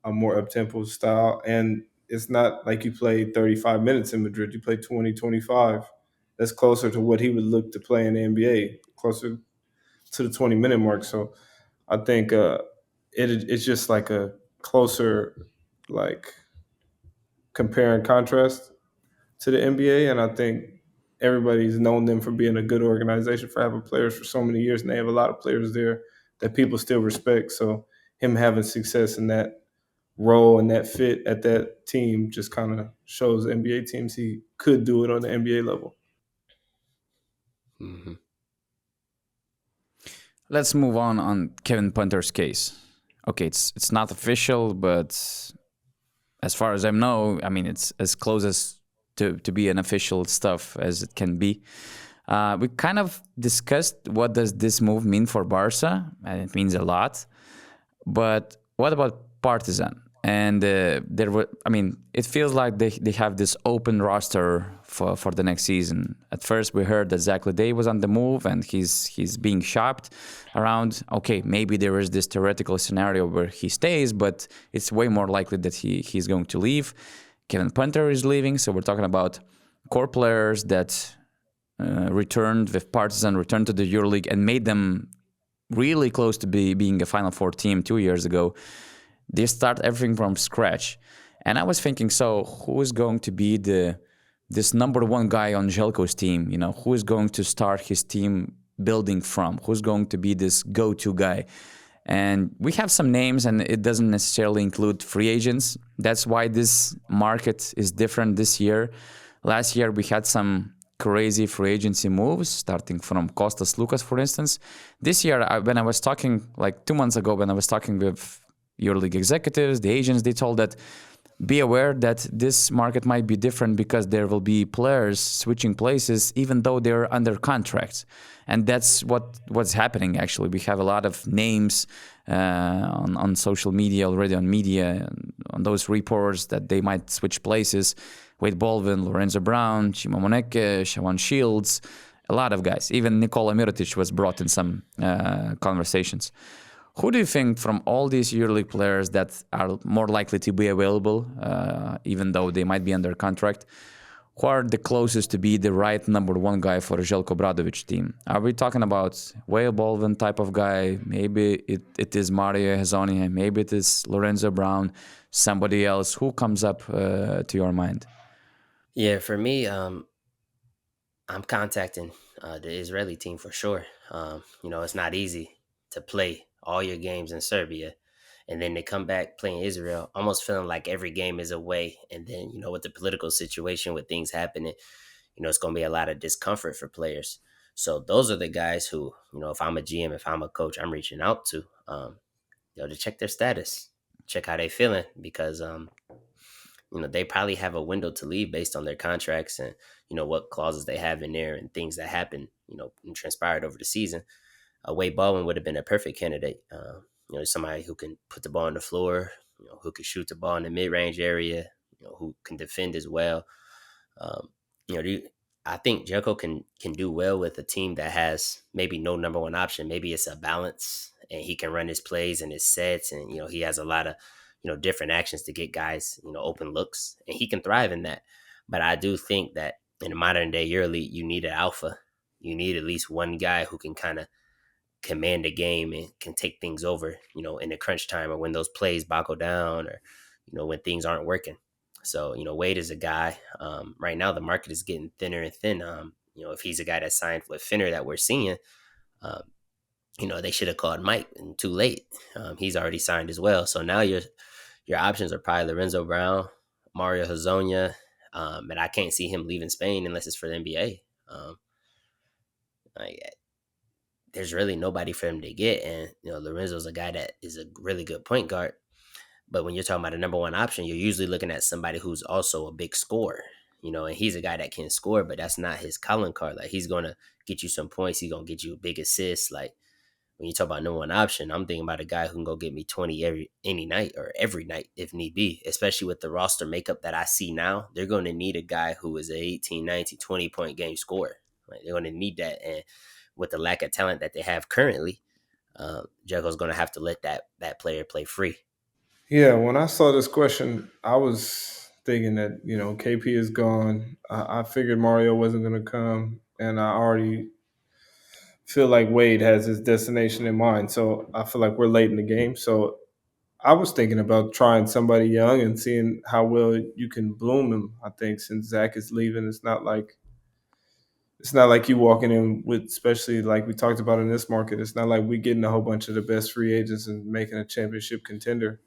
a more up-tempo style, and it's not like you play 35 minutes in Madrid. You play 20, 25. That's closer to what he would look to play in the NBA, closer to the 20-minute mark. So I think it's just like a closer like compare and contrast to the NBA, and I think everybody's known them for being a good organization, for having players for so many years, and they have a lot of players there that people still respect. So him having success in that role and that fit at that team just kind of shows NBA teams he could do it on the NBA level. Hmm. Let's move on Kevin Punter's case. Okay, it's not official, but as far as I know, I mean, it's as close as to be an official stuff as it can be. We kind of discussed what does this move mean for Barca, and it means a lot. But what about Partizan? And it feels like they have this open roster for the next season. At first, we heard that Zach Ledey was on the move and he's being shopped around. Okay, maybe there is this theoretical scenario where he stays, but it's way more likely that he's going to leave. Kevin Punter is leaving, so we're talking about core players that returned with Partizan, returned to the EuroLeague and made them really close to being a Final Four team 2 years ago. They start everything from scratch. And I was thinking, so who is going to be this number one guy on Zeljko's team? You know, who is going to start his team building from? Who's going to be this go-to guy? And we have some names, and it doesn't necessarily include free agents. That's why this market is different this year. Last year, we had some crazy free agency moves, starting from Kostas Lukas, for instance. This year, when I was talking, like 2 months ago, when I was talking with EuroLeague executives, the agents, they told that be aware that this market might be different because there will be players switching places even though they're under contracts. And that's what's happening, actually. We have a lot of names on social media already, on media, on those reports that they might switch places. Wade Baldwin, Lorenzo Brown, Chima Moneke, Shawan Shields, a lot of guys. Even Nikola Mirotic was brought in some conversations. Who do you think from all these EuroLeague players that are more likely to be available, even though they might be under contract, who are the closest to be the right number one guy for a Zeljko Obradovic team? Are we talking about Wade Baldwin type of guy? Maybe it is Mario Hezonja, maybe it is Lorenzo Brown, somebody else. Who comes up to your mind? Yeah, for me, I'm contacting the Israeli team for sure. It's not easy to play all your games in Serbia and then they come back playing Israel, almost feeling like every game is away. And then, with the political situation, with things happening, it's going to be a lot of discomfort for players. So those are the guys who, if I'm a GM, if I'm a coach, I'm reaching out to check their status, check how they feeling, because they probably have a window to leave based on their contracts and what clauses they have in there and things that happen and transpired over the season. Wade Baldwin would have been a perfect candidate. Somebody who can put the ball on the floor, who can shoot the ball in the mid-range area, who can defend as well. um, I think Jericho can do well with a team that has maybe no number one option. Maybe it's a balance and he can run his plays and his sets, and he has a lot of different actions to get guys open looks, and he can thrive in that. But I do think that in the modern day EuroLeague, you need an alpha. You need at least one guy who can kind of command a game and can take things over, in the crunch time or when those plays buckle down, or when things aren't working. So Wade is a guy. Right now the market is getting thinner and thin. If he's a guy that signed with Finner that we're seeing, um, they should have called Mike, and too late. He's already signed as well. So now your options are probably Lorenzo Brown, Mario Hezonja, and I can't see him leaving Spain unless it's for the NBA. Like, there's really nobody for him to get, and Lorenzo's a guy that is a really good point guard. But when you're talking about a number one option, you're usually looking at somebody who's also a big scorer, and he's a guy that can score, but that's not his calling card. Like, he's gonna get you some points, he's gonna get you a big assist. Like, when you talk about number one option, I'm thinking about a guy who can go get me 20 any night or every night if need be, especially with the roster makeup that I see now. They're going to need a guy who is a 18, 19, 20-point game scorer. Like, they're going to need that. And with the lack of talent that they have currently, Jericho's going to have to let that player play free. Yeah, when I saw this question, I was thinking that, KP is gone. I figured Mario wasn't going to come, and I already feel like Wade has his destination in mind. So I feel like we're late in the game. So I was thinking about trying somebody young and seeing how well you can bloom them. I think since Zach is leaving, it's not like you walking in with, especially like we talked about in this market. It's not like we getting a whole bunch of the best free agents and making a championship contender.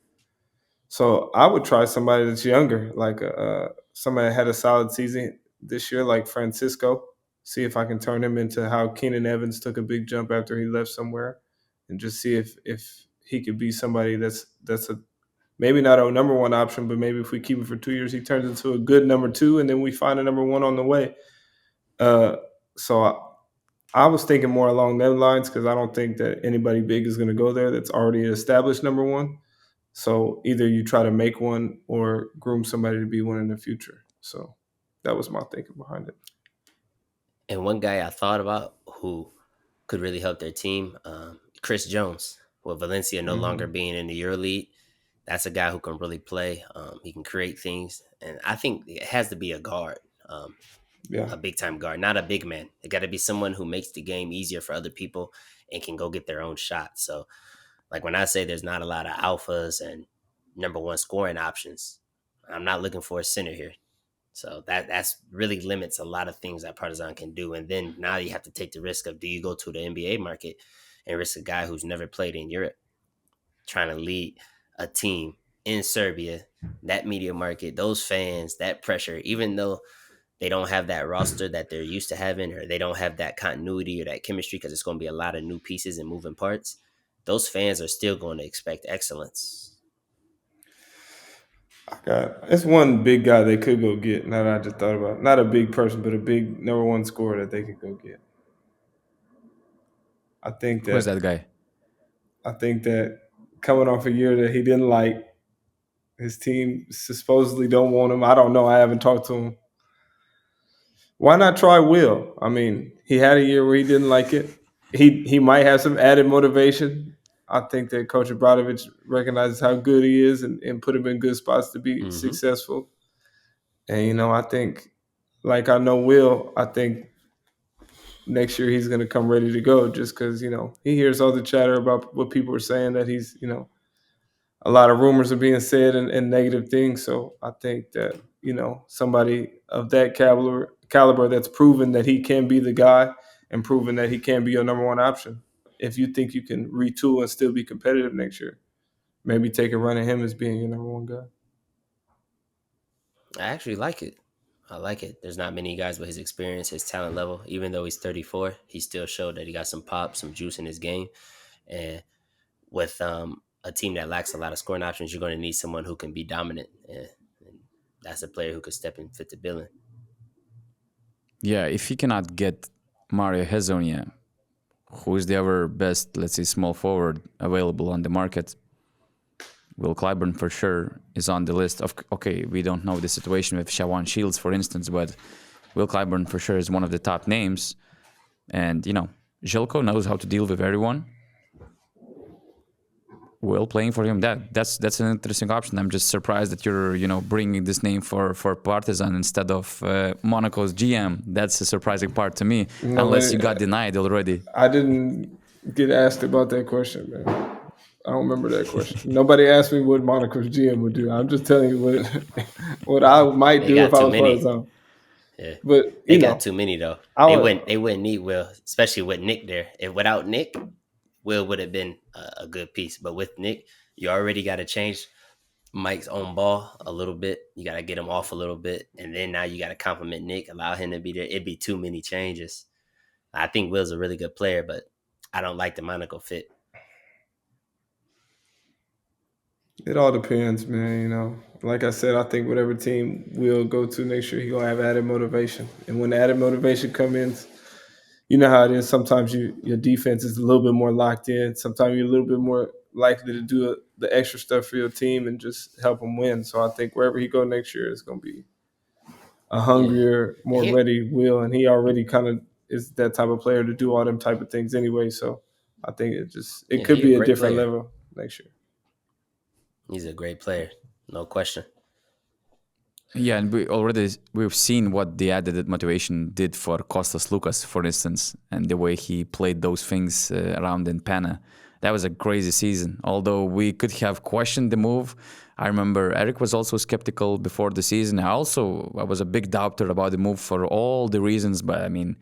So I would try somebody that's younger, like somebody that had a solid season this year, like Francisco. See if I can turn him into how Keenan Evans took a big jump after he left somewhere, and just see if he could be somebody that's a maybe not a number one option, but maybe if we keep him for 2 years, he turns into a good number two, and then we find a number one on the way. Uh, so I was thinking more along those lines because I don't think that anybody big is going to go there that's already an established number one. So either you try to make one or groom somebody to be one in the future. So that was my thinking behind it. And one guy I thought about who could really help their team, Chris Jones. With Valencia no longer being in the EuroLeague, that's a guy who can really play. He can create things, and I think it has to be a guard, a big time guard, not a big man. It got to be someone who makes the game easier for other people and can go get their own shot. So, like when I say there's not a lot of alphas and number one scoring options, I'm not looking for a center here. So that's really limits a lot of things that Partizan can do. And then now you have to take the risk of, do you go to the NBA market and risk a guy who's never played in Europe trying to lead a team in Serbia, that media market, those fans, that pressure, even though they don't have that roster that they're used to having, or they don't have that continuity or that chemistry because it's going to be a lot of new pieces and moving parts, those fans are still going to expect excellence. It's one big guy they could go get. Now that I just thought about it. Not a big person, but a big number one scorer that they could go get. I think that. Who's that guy? I think that coming off a year that he didn't like, his team supposedly don't want him. I don't know. I haven't talked to him. Why not try Will? I mean, he had a year where he didn't like it. He might have some added motivation. I think that Coach Obradovic recognizes how good he is and put him in good spots to be successful. And, I think, like I know Will, I think next year he's going to come ready to go just because, he hears all the chatter about what people are saying, that he's, a lot of rumors are being said and negative things. So I think that, somebody of that caliber that's proven that he can be the guy and proven that he can be your number one option. If you think you can retool and still be competitive next year, maybe take a run at him as being your number one guy. I actually like it. I like it. There's not many guys with his experience, his talent level. Even though he's 34, he still showed that he got some pop, some juice in his game. And with a team that lacks a lot of scoring options, you're going to need someone who can be dominant. And that's a player who could step and fit the billing. Yeah, if he cannot get Mario Hezonja, who is the other best, let's say, small forward available on the market, Will Clyburn for sure is on the list. Okay, we don't know the situation with Shawan Shields, for instance, but Will Clyburn for sure is one of the top names. And, Zeljko knows how to deal with everyone. Will playing for him, that's an interesting option. I'm just surprised that you're, bringing this name for Partizan instead of Monaco's GM. That's a surprising part to me, unless you got denied already. I didn't get asked about that question, man. I don't remember that question. Nobody asked me what Monaco's GM would do. I'm just telling you what I might do if I was Partizan. Yeah, but they got too many though. They wouldn't need Will, especially with Nick there. If without Nick, Will would have been a good piece. But with Nick, you already got to change Mike's own ball a little bit. You got to get him off a little bit, and then now you got to compliment Nick, allow him to be there. It'd be too many changes. I think Will's a really good player, but I don't like the Monaco fit. It all depends, man. Like I said, I think whatever team Will go to next year, he's going to have added motivation. And when the added motivation comes in, you know how it is. Sometimes your defense is a little bit more locked in. Sometimes you're a little bit more likely to do the extra stuff for your team and just help them win. So I think wherever he go next year is going to be a hungrier, more ready Will. And he already kind of is that type of player to do all them type of things anyway. So I think it could be a different level next year. He's a great player, no question. Yeah, and we've seen what the added motivation did for Kostas Lukas, for instance, and the way he played those things around in Pana. that was a crazy season. Although we could have questioned the move, I remember Eric was also skeptical before the season. I was a big doubter about the move for all the reasons, but I mean,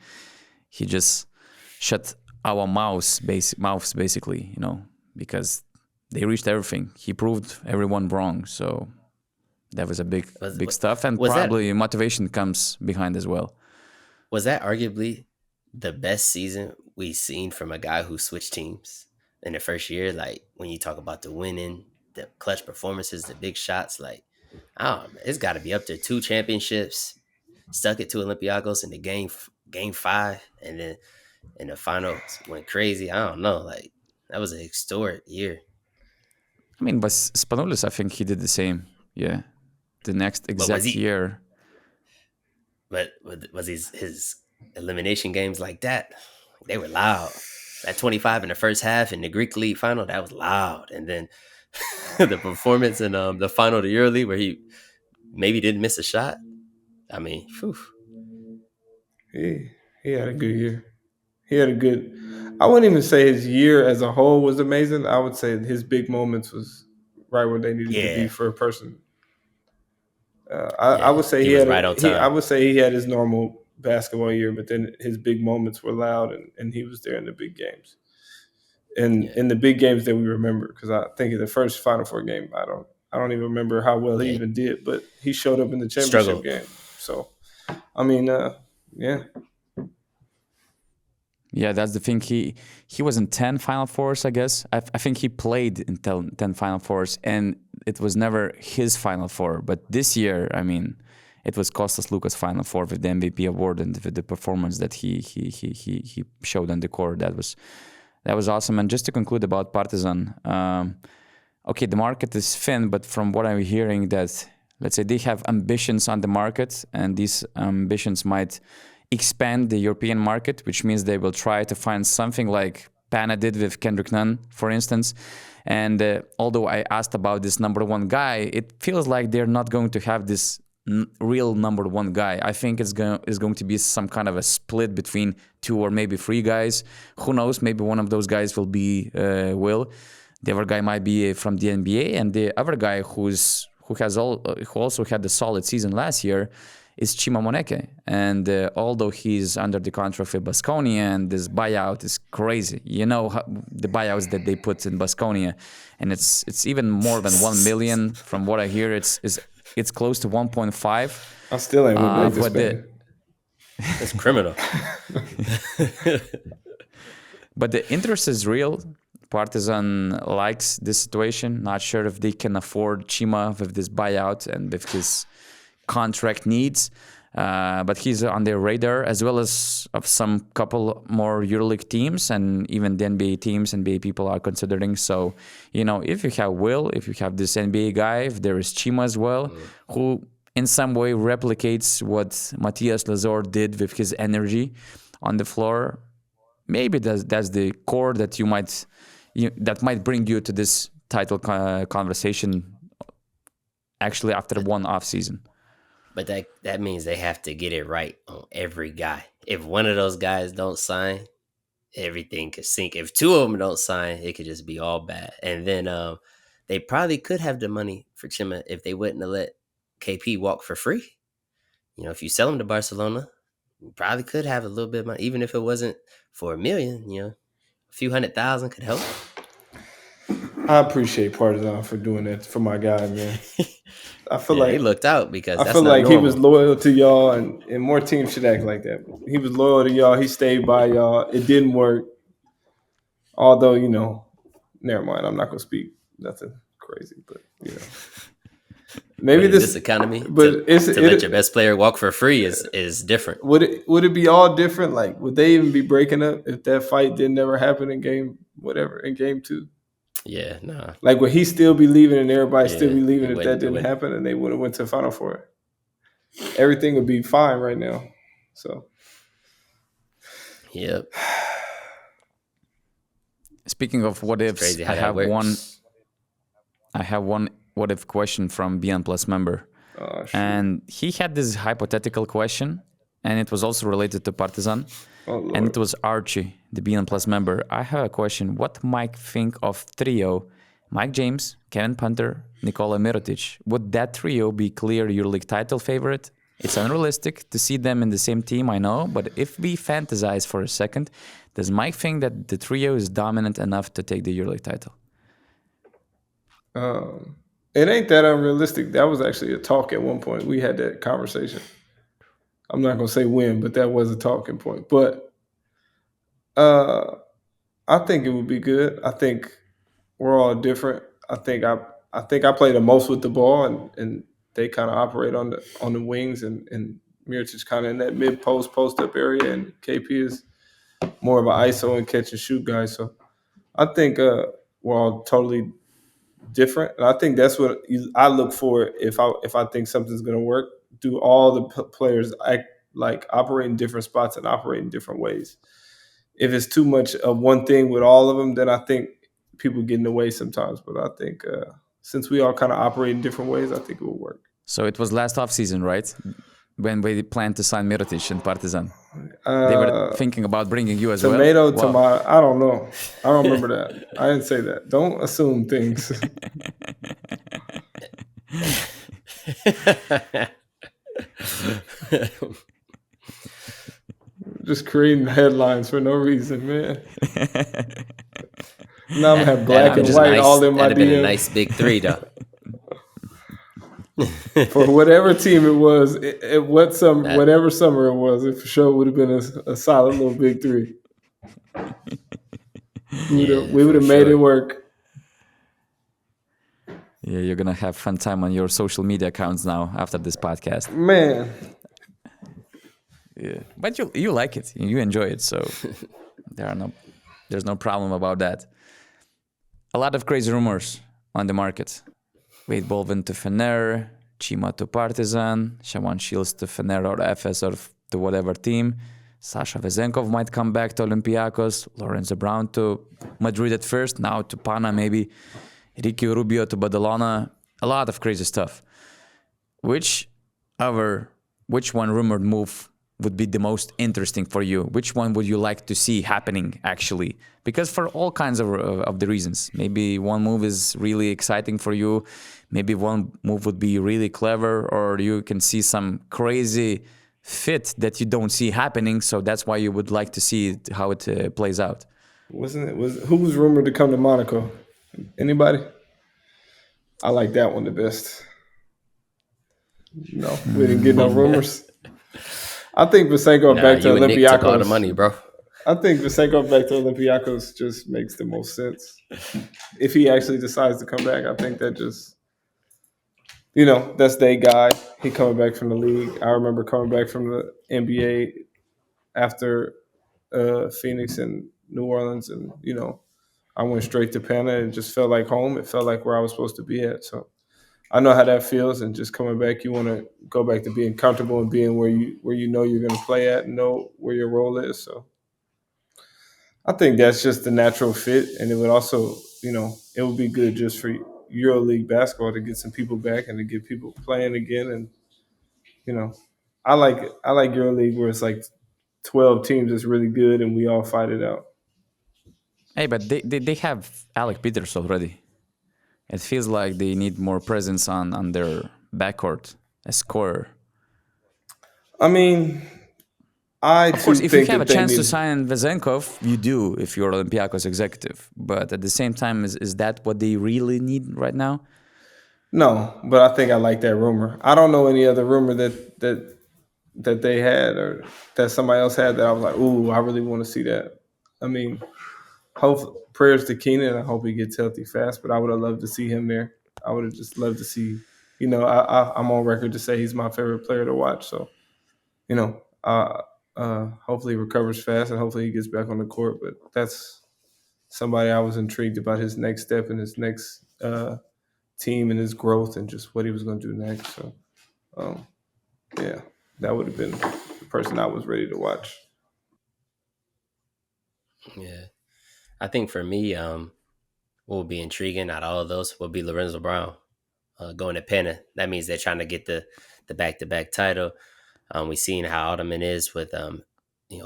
he just shut our mouths basically, you know, because they reached everything. He proved everyone wrong, so that was a big stuff, and probably motivation comes behind as well. Was that arguably the best season we've seen from a guy who switched teams in the first year? Like when you talk about the winning, the clutch performances, the big shots, like, it's got to be up there. 2 championships, stuck it to Olympiacos in the game 5, and then in the finals went crazy. I don't know, like that was an historic year. I mean, but Spanoulis, I think he did the same. Yeah, the next exact year. But was his elimination games like that? They were loud. That 25 in the first half in the Greek League final, that was loud. And then the performance in the final of the EuroLeague where he maybe didn't miss a shot. I mean, whew. He had a good year. I wouldn't even say his year as a whole was amazing. I would say his big moments was right where they needed to be for a person. I would say he was right on time. I would say he had his normal basketball year, but then his big moments were loud, and he was there in the big games. And in the big games that we remember, because I think in the first Final Four game, I don't even remember how well he even did, but he showed up in the championship game. So, I mean, Yeah, that's the thing. He was in 10 Final Fours, I guess. I think he played in 10 Final Fours, and it was never his Final Four. But this year, I mean, it was Kostas Lukas Final Four with the MVP award and with the performance that he showed on the court. That was awesome. And just to conclude about Partizan, okay, the market is thin, but from what I'm hearing, that let's say they have ambitions on the market, and these ambitions might expand the European market, which means they will try to find something like Pana did with Kendrick Nunn, for instance. And although I asked about this number 1 guy, it feels like they're not going to have this real number 1 guy. I think it's going to be some kind of a split between 2 or maybe 3 guys. Who knows? Maybe one of those guys will be Will. The other guy might be from the NBA, and the other guy who also had a solid season last year is Chima Moneke. And although he's under the contract with Baskonia, and this buyout is crazy. You know the buyouts that they put in Baskonia, and it's even more than 1 million. From what I hear, it's close to 1.5. I still ain't with this. It's criminal. But the interest is real. Partizan likes this situation. Not sure if they can afford Chima with this buyout and with his contract needs, but he's on their radar, as well as of some couple more EuroLeague teams, and even the NBA teams. NBA people are considering. So, you know, if you have Will, if you have this NBA guy, if there is Chima as well, who in some way replicates what Matthias Lazor did with his energy on the floor, maybe that's the core that that might bring you to this title conversation actually after one off season. But that means they have to get it right on every guy. If one of those guys don't sign, everything could sink. If 2 of them don't sign, it could just be all bad. And then they probably could have the money for Chima if they wouldn't have let KP walk for free. You know, if you sell him to Barcelona, you probably could have a little bit of money, even if it wasn't for $1 million. You know, a few $100,000 could help. I appreciate Partizan for doing that for my guy, man. I feel like he looked out, because I feel like normal. He was loyal to y'all, and more teams should act like that. He was loyal to y'all. He stayed by y'all. It didn't work. Although, you know, never mind. I'm not gonna speak nothing crazy, but you know, maybe this economy. But to let your best player walk for free is different. Would it be all different? Like, would they even be breaking up if that fight didn't ever happen in game 2? Yeah, nah. Like, would he still be leaving and everybody still be leaving if that didn't happen and they would have went to Final Four? Everything would be fine right now. So, yep. Speaking of what ifs, I have one what if question from BN Plus member. Oh, and he had this hypothetical question. and it was also related to Partizan. Oh, Lord. And it was Archie, the BN Plus member. I have a question. What Mike think of trio? Mike James, Kevin Punter, Nikola Mirotic. Would that trio be clear EuroLeague title favorite? It's unrealistic to see them in the same team, I know, but if we fantasize for a second, does Mike think that the trio is dominant enough to take the EuroLeague title? It ain't that unrealistic. That was actually a talk at one point. We had that conversation. I'm not going to say when, but that was a talking point. But I think it would be good. I think we're all different. I think I play the most with the ball, and they kind of operate on the wings, and Mirotic kind of in that mid post up area, and KP is more of an ISO and catch and shoot guy. So I think we're all totally different, and I think that's what I look for if I think something's going to work. Do all the players act like operate in different spots and operate in different ways? If it's too much of one thing with all of them, then I think people get in the way sometimes. But I think since we all kind of operate in different ways, I think it will work. So it was last offseason, right? When we planned to sign Mirotic and Partizan. They were thinking about bringing you as tomato, well? Tomato, I don't know. I don't remember that. I didn't say that. Don't assume things. Just creating headlines for no reason, man. Now I'm have black and white all in my That'd have been a DM. nice big three, though. For whatever team it was, whatever summer it was, it for sure would have been a solid little big three. We would have made it work. Yeah, you're going to have fun time on your social media accounts now after this podcast. Man. Yeah, but you like it, you enjoy it, so there's no problem about that. A lot of crazy rumors on the market. Wade Bolvin to Fener, Chima to Partizan, Shawan Shields to Fener or FS or to whatever team. Sasha Vezenkov might come back to Olympiacos. Lorenzo Brown to Madrid at first, now to Pana maybe. Ricky Rubio to Badalona. A lot of crazy stuff. Which one rumored move would be the most interesting for you? Which one would you like to see happening actually? Because for all kinds of the reasons. Maybe one move is really exciting for you. Maybe one move would be really clever, or you can see some crazy fit that you don't see happening. So that's why you would like to see how it plays out. Who was rumored to come to Monaco? Anybody? I like that one the best. No, we didn't get no rumors. I think Vezenkov back to you and Nick took all the Olympiacos. money, bro. I think Vezenkov back to Olympiacos just makes the most sense. If he actually decides to come back, I think that just, that's their guy. He coming back from the league. I remember coming back from the NBA after Phoenix and New Orleans, and I went straight to Pana and just felt like home. It felt like where I was supposed to be at. So I know how that feels, and just coming back, you want to go back to being comfortable and being where you know you're going to play at and know where your role is. So I think that's just the natural fit, and it would also, it would be good just for EuroLeague basketball to get some people back and to get people playing again. And I like EuroLeague where it's like 12 teams that's really good and we all fight it out. Hey, but they have Alec Peters already. It feels like they need more presence on their backcourt, a scorer. I mean, of course, if you have a chance to sign Vezenkov, you do if you're Olympiacos executive. But at the same time, is that what they really need right now? No, but I think I like that rumor. I don't know any other rumor that they had or that somebody else had that I was like, ooh, I really want to see that. I mean, prayers to Keenan. I hope he gets healthy fast, but I would have loved to see him there. I would have just loved to see, I'm on record to say he's my favorite player to watch. So, hopefully he recovers fast and hopefully he gets back on the court. But that's somebody I was intrigued about his next step and his next team and his growth and just what he was going to do next. So, yeah, that would have been the person I was ready to watch. Yeah. I think for me, what will be intriguing out of all of those will be Lorenzo Brown going to Pana. That means they're trying to get the back-to-back title. We've seen how Ottoman is with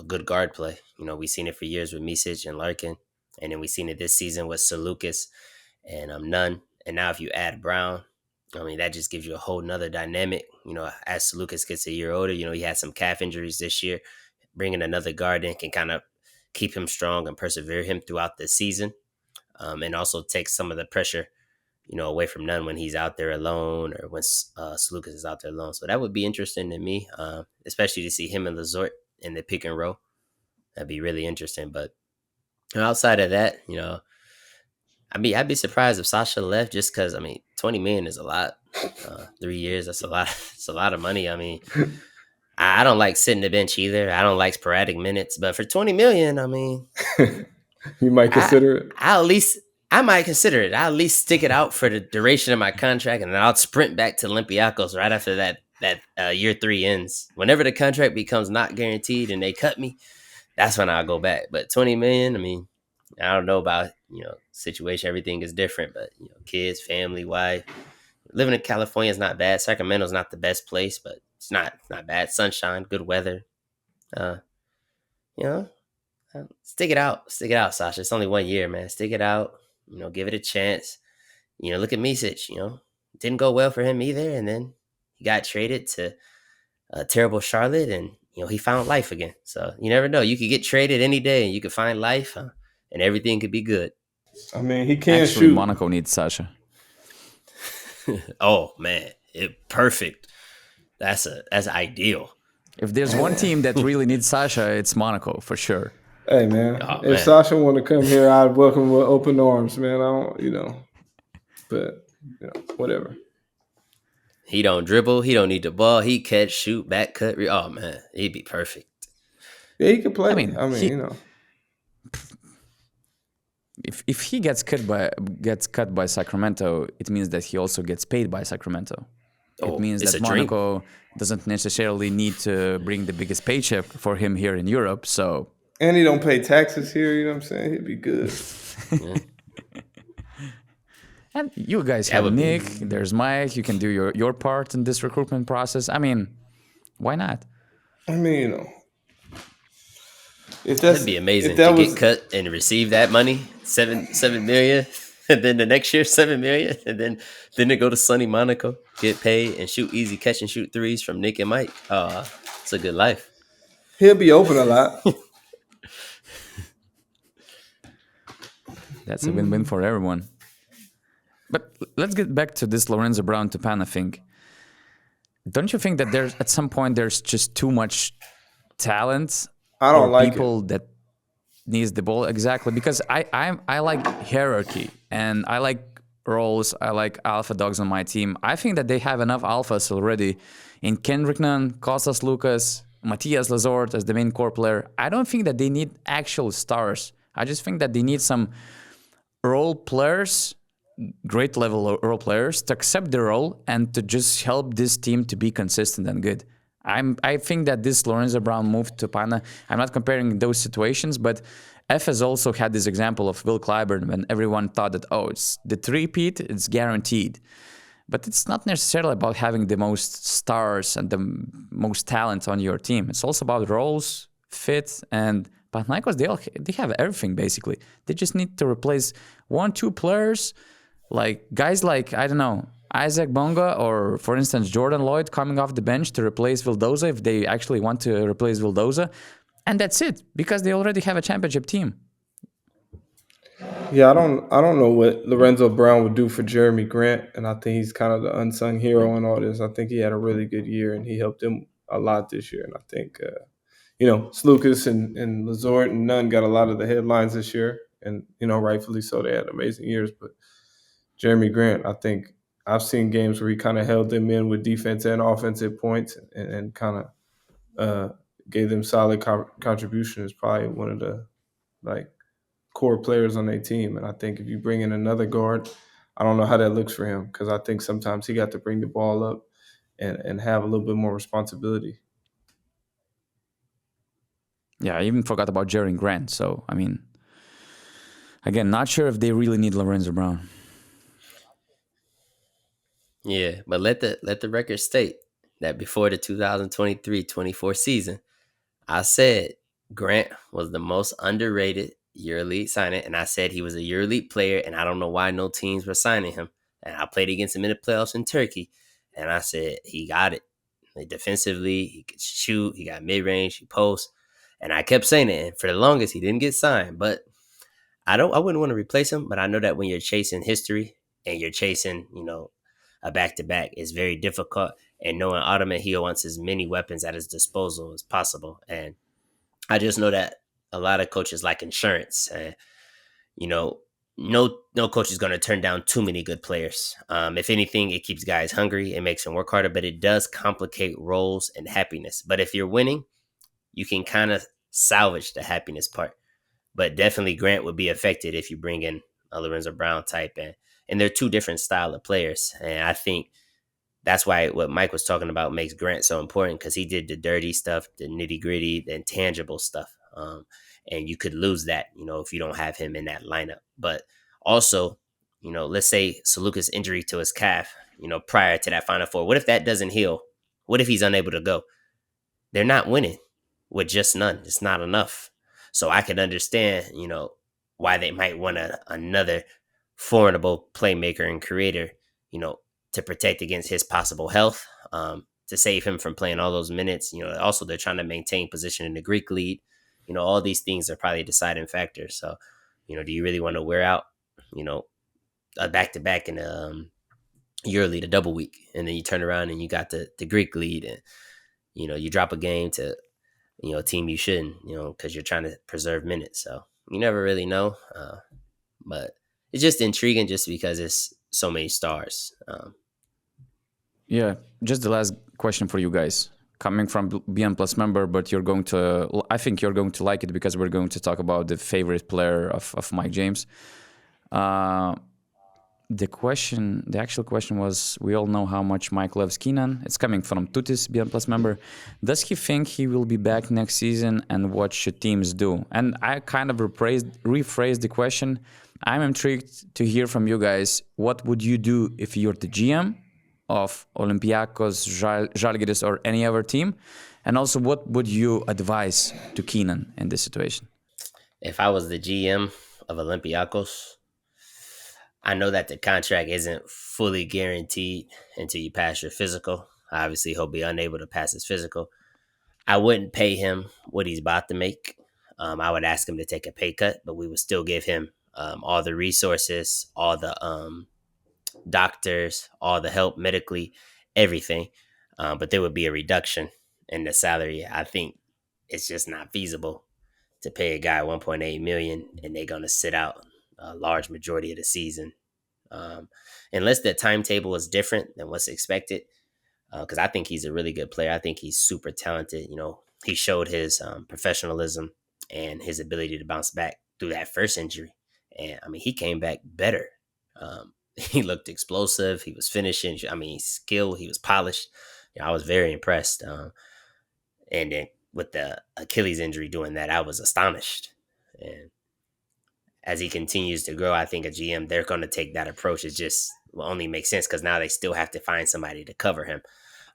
good guard play. We've seen it for years with Misic and Larkin, and then we've seen it this season with Seleucus and Nunn. And now if you add Brown, I mean, that just gives you a whole nother dynamic. As Seleucus gets a year older, he had some calf injuries this year. Bringing another guard in can kind of keep him strong and persevere him throughout the season, and also take some of the pressure, away from Nunn when he's out there alone or when Seleucus is out there alone. So that would be interesting to me, especially to see him and Lazort in the pick and roll. That'd be really interesting. But outside of that, I'd be surprised if Sasha left, just because, $20 million is a lot. 3 years, that's a lot. It's a lot of money. I don't like sitting the bench either. I don't like sporadic minutes, but for $20 million, You might consider it. I might consider it. I'll at least stick it out for the duration of my contract, and then I'll sprint back to Olympiacos right after that year 3 ends. Whenever the contract becomes not guaranteed and they cut me, that's when I'll go back. But $20 million, I don't know about situation. Everything is different, but kids, family, wife. Living in California is not bad. Sacramento's not the best place, but it's not bad. Sunshine, good weather. Stick it out, Sasha. It's only 1 year, man. Stick it out. Give it a chance. Look at Misic. Didn't go well for him either, and then he got traded to terrible Charlotte, and he found life again. So you never know. You could get traded any day, and you could find life, and everything could be good. He can't Actually, shoot. Monaco needs Sasha. Oh man, perfect. That's ideal. If there's one team that really needs Sasha, it's Monaco for sure. Hey man, Oh, if man. Sasha want to come here, I'd welcome him with open arms, man. I don't, but whatever. He don't dribble. He don't need the ball. He catch, shoot, back cut. Oh man, he'd be perfect. Yeah, he could play. If he gets cut by Sacramento, it means that he also gets paid by Sacramento. It means it's that a dream. Monaco doesn't necessarily need to bring the biggest paycheck for him here in Europe. So, and he don't pay taxes here. You know what I'm saying? He'd be good. and you guys have Nick. There's Mike. You can do your part in this recruitment process. Why not? If That'd be amazing to get cut and receive that money, $7 million, and then the next year $7 million, and then to go to sunny Monaco, get paid and shoot easy catch and shoot threes from Nick and Mike. It's a good life. He'll be open a lot. That's a win-win for everyone. But let's get back to this Lorenzo Brown to Pana thing. Don't you think that at some point there's just too much talent? I don't like people that needs the ball exactly, because I like hierarchy and I like roles. I like alpha dogs on my team. I think that they have enough alphas already in Kendrick Nunn, Kostas Lukas, Matthias Lazort as the main core player. I don't think that they need actual stars. I just think that they need some role players, great level role players, to accept the role and to just help this team to be consistent and good. I think that this Lorenzo Brown move to Pana, I'm not comparing those situations, but F has also had this example of Will Clyburn when everyone thought that, it's the three-peat, it's guaranteed. But it's not necessarily about having the most stars and the most talent on your team. It's also about roles, fit, and Panathinaikos, they have everything, basically. They just need to replace 1-2 players, like guys like, I don't know, Isaac Bonga or, for instance, Jordan Lloyd coming off the bench to replace Vildoza if they actually want to replace Vildoza. And that's it, because they already have a championship team. Yeah, I don't know what Lorenzo Brown would do for Jeremy Grant, and I think he's kind of the unsung hero in all this. I think he had a really good year, and he helped them a lot this year. And I think, Slukas and Lazort and Nunn got a lot of the headlines this year, and, rightfully so. They had amazing years. But Jeremy Grant, I think I've seen games where he kind of held them in with defense and offensive points and kind of gave them solid contribution. Is probably one of the, core players on their team. And I think if you bring in another guard, I don't know how that looks for him, because I think sometimes he got to bring the ball up and have a little bit more responsibility. Yeah, I even forgot about Jerry Grant. So, again, not sure if they really need Lorenzo Brown. Yeah, but let the record state, that before the 2023-24 season, I said Grant was the most underrated EuroLeague signing, and I said he was a EuroLeague player, and I don't know why no teams were signing him. And I played against him in the playoffs in Turkey, and I said he got it. Like, defensively, he could shoot, he got mid range, he posts, and I kept saying it. And for the longest, he didn't get signed, but I wouldn't want to replace him. But I know that when you're chasing history and you're chasing, a back to back, it's very difficult. And knowing Ottoman, he wants as many weapons at his disposal as possible, and I just know that a lot of coaches like insurance. You know, no coach is going to turn down too many good players. If anything, it keeps guys hungry. It makes them work harder, but it does complicate roles and happiness. But if you're winning, you can kind of salvage the happiness part. But definitely Grant would be affected if you bring in a Lorenzo Brown type. And they're two different style of players. And I think that's why what Mike was talking about makes Grant so important, because he did the dirty stuff, the nitty gritty, the intangible stuff. And you could lose that, if you don't have him in that lineup. But also, let's say Saluka's injury to his calf, prior to that Final Four. What if that doesn't heal? What if he's unable to go? They're not winning with just none. It's not enough. So I could understand, why they might want another formidable playmaker and creator, to protect against his possible health, to save him from playing all those minutes. Also they're trying to maintain position in the Greek league. All these things are probably deciding factors. So, do you really want to wear out, a back to back in the EuroLeague, a double week, and then you turn around and you got the Greek league, and you drop a game to a team you shouldn't, because you're trying to preserve minutes. So you never really know, but it's just intriguing just because it's so many stars. Yeah, just the last question for you guys. Coming from BN Plus member, but I think you're going to like it because we're going to talk about the favorite player of Mike James. The actual question was, we all know how much Mike loves Keenan. It's coming from Tutis, BN Plus member. Does he think he will be back next season, and what should teams do? And I kind of rephrased the question. I'm intrigued to hear from you guys. What would you do if you're the GM of Olympiacos, Žalgiris, or any other team? And also, what would you advise to Keenan in this situation? If I was the GM of Olympiacos, I know that the contract isn't fully guaranteed until you pass your physical. Obviously, he'll be unable to pass his physical. I wouldn't pay him what he's about to make. I would ask him to take a pay cut, but we would still give him all the resources, all the doctors, all the help medically, everything. But there would be a reduction in the salary. I think it's just not feasible to pay a guy 1.8 million and they're going to sit out a large majority of the season, unless the timetable is different than what's expected. Because I think he's a really good player. I think he's super talented. He showed his professionalism and his ability to bounce back through that first injury. And I mean, he came back better. He looked explosive. He was finishing. I mean, skill. He was polished. I was very impressed. And then with the Achilles injury doing that, I was astonished. And as he continues to grow, I think a GM, they're going to take that approach. It just will only make sense because now they still have to find somebody to cover him.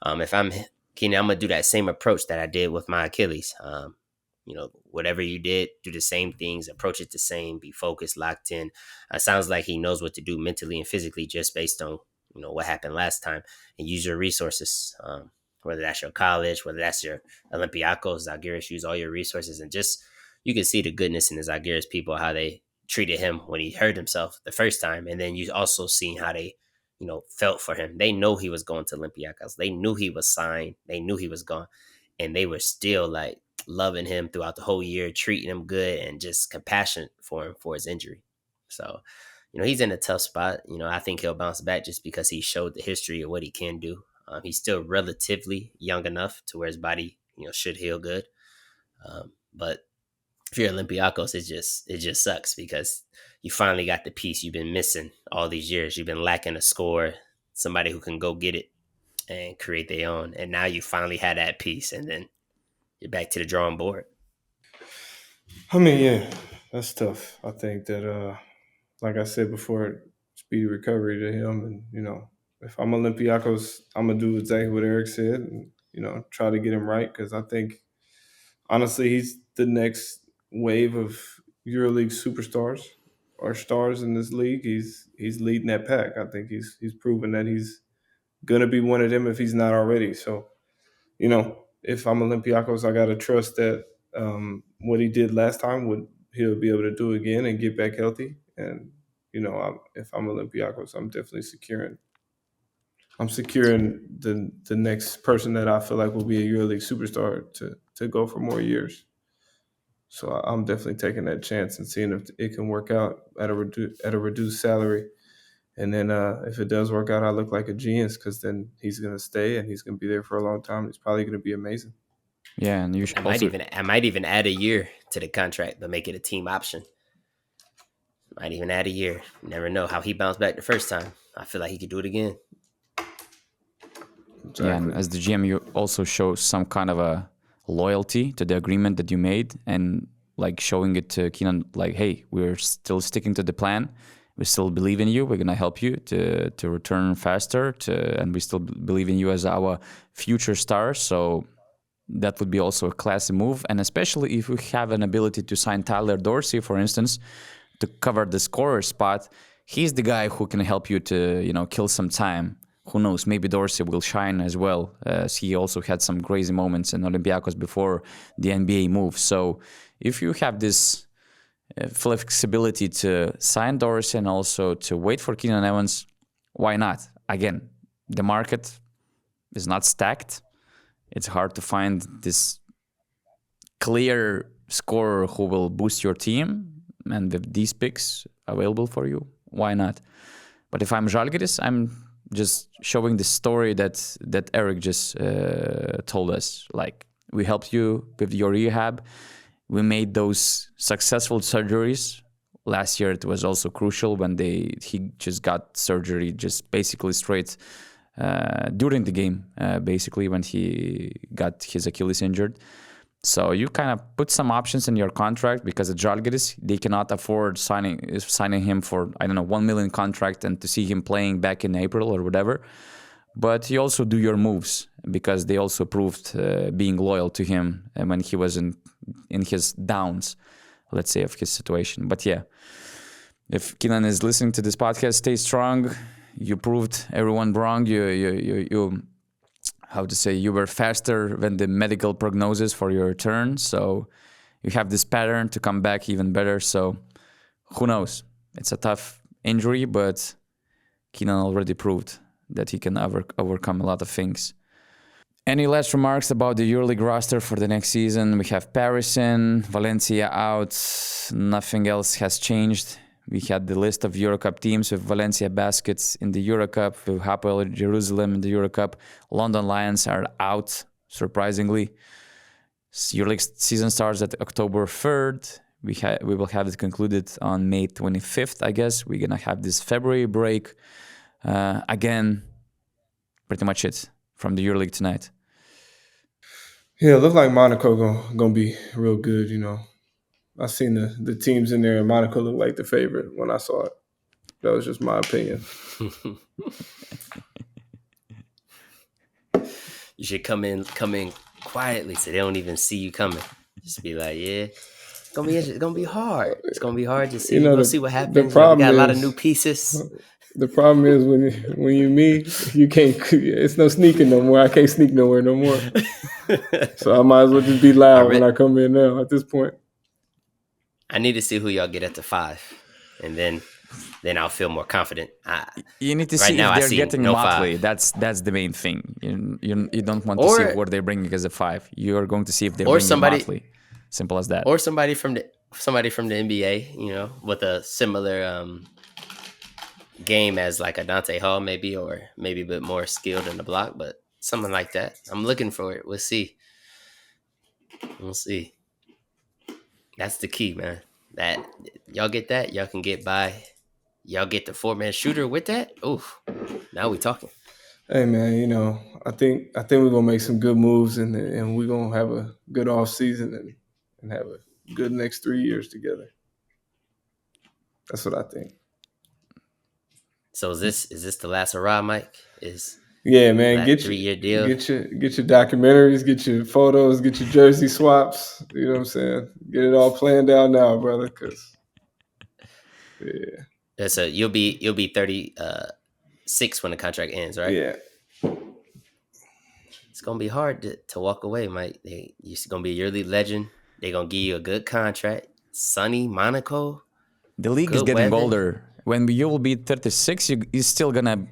If I'm Keenan, I'm going to do that same approach that I did with my Achilles. Whatever you did, do the same things, approach it the same, be focused, locked in. Sounds like he knows what to do mentally and physically just based on, what happened last time, and use your resources. Whether that's your college, whether that's your Olympiacos, Zalgiris, use all your resources. And just, you can see the goodness in the Zalgiris people, how they treated him when he hurt himself the first time. And then you also seen how they, felt for him. They know he was going to Olympiacos. They knew he was signed. They knew he was gone. And they were still like loving him throughout the whole year, treating him good and just compassionate for him for his injury. So, he's in a tough spot. I think he'll bounce back just because he showed the history of what he can do. He's still relatively young enough to where his body, should heal good. But if you're Olympiacos, it just sucks because you finally got the piece you've been missing all these years. You've been lacking a scorer, somebody who can go get it and create their own. And now you finally had that piece, and then you're back to the drawing board. I mean, yeah, that's tough. I think that, like I said before, speedy recovery to him, and if I'm Olympiacos, I'm gonna do exactly what Eric said, and try to get him right because I think honestly he's the next wave of EuroLeague superstars or stars in this league. He's leading that pack. I think he's proven that he's gonna be one of them if he's not already. So if I'm Olympiacos, I gotta trust that what he did last time he'll be able to do again and get back healthy. And if I'm Olympiacos, I'm definitely securing. I'm securing the next person that I feel like will be a EuroLeague superstar to go for more years. So I'm definitely taking that chance and seeing if it can work out at a reduced salary. And then if it does work out, I look like a genius because then he's going to stay and he's going to be there for a long time. It's probably going to be amazing. Yeah, and you should I might even add a year to the contract, but make it a team option. Might even add a year. You never know how he bounced back the first time. I feel like he could do it again. Exactly. Yeah, and as the GM, you also show some kind of a loyalty to the agreement that you made, and like showing it to Keenan, like, hey, we're still sticking to the plan. We still believe in you. We're gonna help you to return faster. And we still believe in you as our future star. So that would be also a classy move. And especially if we have an ability to sign Tyler Dorsey, for instance, to cover the scorer spot, he's the guy who can help you to kill some time. Who knows? Maybe Dorsey will shine as well, as he also had some crazy moments in Olympiacos before the NBA move. So if you have this flexibility to sign Dorsey and also to wait for Keenan Evans, why not? Again, the market is not stacked. It's hard to find this clear scorer who will boost your team, and with these picks available for you, why not? But if I'm Žalgiris, I'm just showing the story that Eric just told us. Like, we helped you with your rehab. We made those successful surgeries. Last year it was also crucial when he just got surgery just basically straight during the game, basically when he got his Achilles injured. So you kind of put some options in your contract because at Žalgiris, they cannot afford signing him for, I don't know, 1 million contract and to see him playing back in April or whatever. But you also do your moves because they also proved being loyal to him when he was in his downs, let's say, of his situation. But yeah, if Keenan is listening to this podcast, stay strong. You proved everyone wrong. You how to say, you were faster than the medical prognosis for your return. So you have this pattern to come back even better. So who knows? It's a tough injury, but Keenan already proved that he can overcome a lot of things. Any last remarks about the EuroLeague roster for the next season? We have Paris in, Valencia out. Nothing else has changed. We had the list of EuroCup teams with Valencia Baskets in the EuroCup, with Hapoel Jerusalem in the EuroCup. London Lions are out, surprisingly. EuroLeague season starts at October 3rd. We will have it concluded on May 25th, I guess. We're going to have this February break. Again, pretty much it from the EuroLeague tonight. Yeah, it looks like Monaco gonna be real good, I seen the teams in there, and Monaco looked like the favorite when I saw it. That was just my opinion. You should come in quietly so they don't even see you coming. Just be like, yeah, it's gonna be hard. It's gonna be hard to see. We'll see what happens. The problem we got is, a lot of new pieces. The problem is when you me, you can't. It's no sneaking no more. I can't sneak nowhere no more. So I might as well just be loud when I come in now. At this point, I need to see who y'all get at the 5, and then I'll feel more confident. You need to see if they're getting Motley. That's the main thing. You don't want to see what they're bringing as a 5. You are going to see if they're bringing Motley. Simple as that. Or somebody from the NBA, with a similar game as like a Dante Hall, maybe, or maybe a bit more skilled in the block, but something like that. I'm looking for it. We'll see. That's the key, man. That y'all get that, y'all can get by. Y'all get the 4-man shooter with that. Oof, now we talking. Hey man, I think we're gonna make some good moves and we're gonna have a good off season and have a good next 3 years together. That's what I think. So is this the last hurrah, Mike? Yeah, man. That 3-year deal? Get your documentaries, get your photos, get your jersey swaps. You know what I'm saying? Get it all planned out now, brother. Cause Yeah, so you'll be 36 when the contract ends, right? yeah. It's gonna be hard to walk away, Mike. You're gonna be a yearly legend. They're gonna give you a good contract. Sunny Monaco. The league is Good getting weather. older. When you will be 36, you're still gonna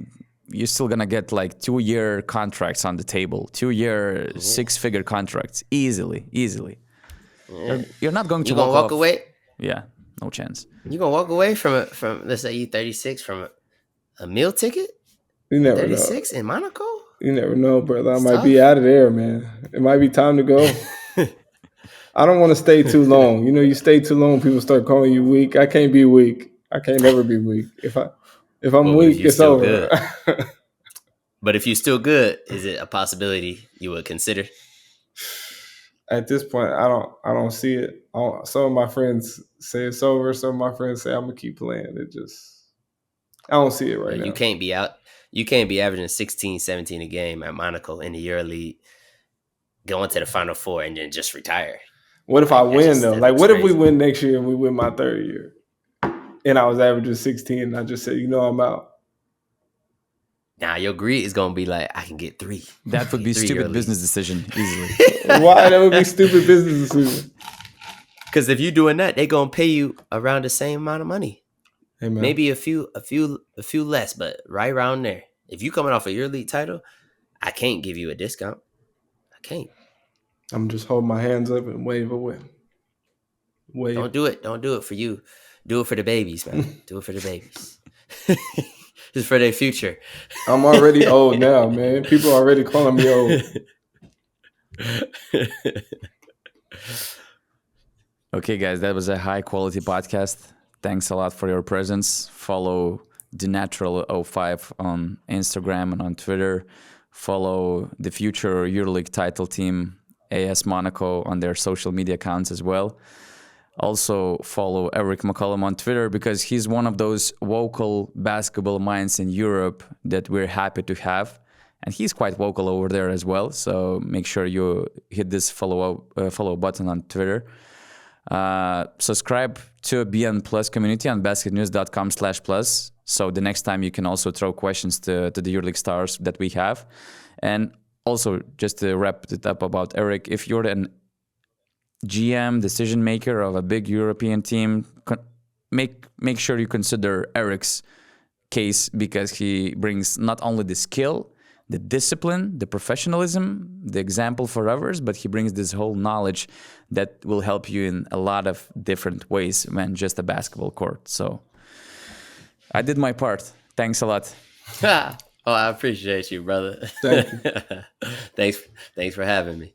get like 2-year contracts on the table. 2-year, 6-figure contracts, easily. Yeah. You're not going to You gonna walk off. away? Yeah, no chance. You gonna walk away from let's say you 36 from a meal ticket? You never 36 in Monaco? You never know, brother. I It's might tough. be out of there, man. It might be time to go. I don't want to stay too long. You know, you stay too long, people start calling you weak. I can't be weak. I can't never be weak. If I'm Well, weak, if you're it's still over. good. But if you're still good, is it a possibility you would consider? At this point, I don't see it. Some of my friends say it's over. Some of my friends say I'm gonna keep playing. I don't see it right now. You can't be out. You can't be averaging 16, 17 a game at Monaco in the EuroLeague, going to the Final Four, and then just retire. What if I win though? that Like, looks what if we crazy. win next year and we win my third year, and I was averaging 16, and I just said, I'm out. Now your greed is gonna be like, I can get 3. That would be 3 stupid EuroLeagues. business decision, easily. Why? That would be stupid business decision. Because if you're doing that, they're gonna pay you around the same amount of money. Hey, man. Maybe a few less, but right around there. If you coming off a EuroLeague title, I can't give you a discount. I can't. I'm just holding my hands up and wave away. Wave. Don't do it. Don't do it for you. Do it for the babies, man. Do it for the babies. Just for their future. I'm already old now, man. People are already calling me old. Okay, guys, that was a high quality podcast. Thanks a lot for your presence. Follow The Natural 05 on Instagram and on Twitter. Follow the future EuroLeague title team, AS Monaco, on their social media accounts as well. Also follow Eric McCollum on Twitter because he's one of those vocal basketball minds in Europe that we're happy to have. And he's quite vocal over there as well. So make sure you hit this follow button on Twitter. Subscribe to BN Plus community on basketnews.com/plus. So the next time you can also throw questions to the EuroLeague stars that we have. And also, just to wrap it up about Eric, if you're an GM, decision maker of a big European team, make sure you consider Eric's case because he brings not only the skill, the discipline, the professionalism, the example for others, but he brings this whole knowledge that will help you in a lot of different ways than just a basketball court. So I did my part. Thanks a lot. Oh, I appreciate you, brother. Thank you. Thanks for having me.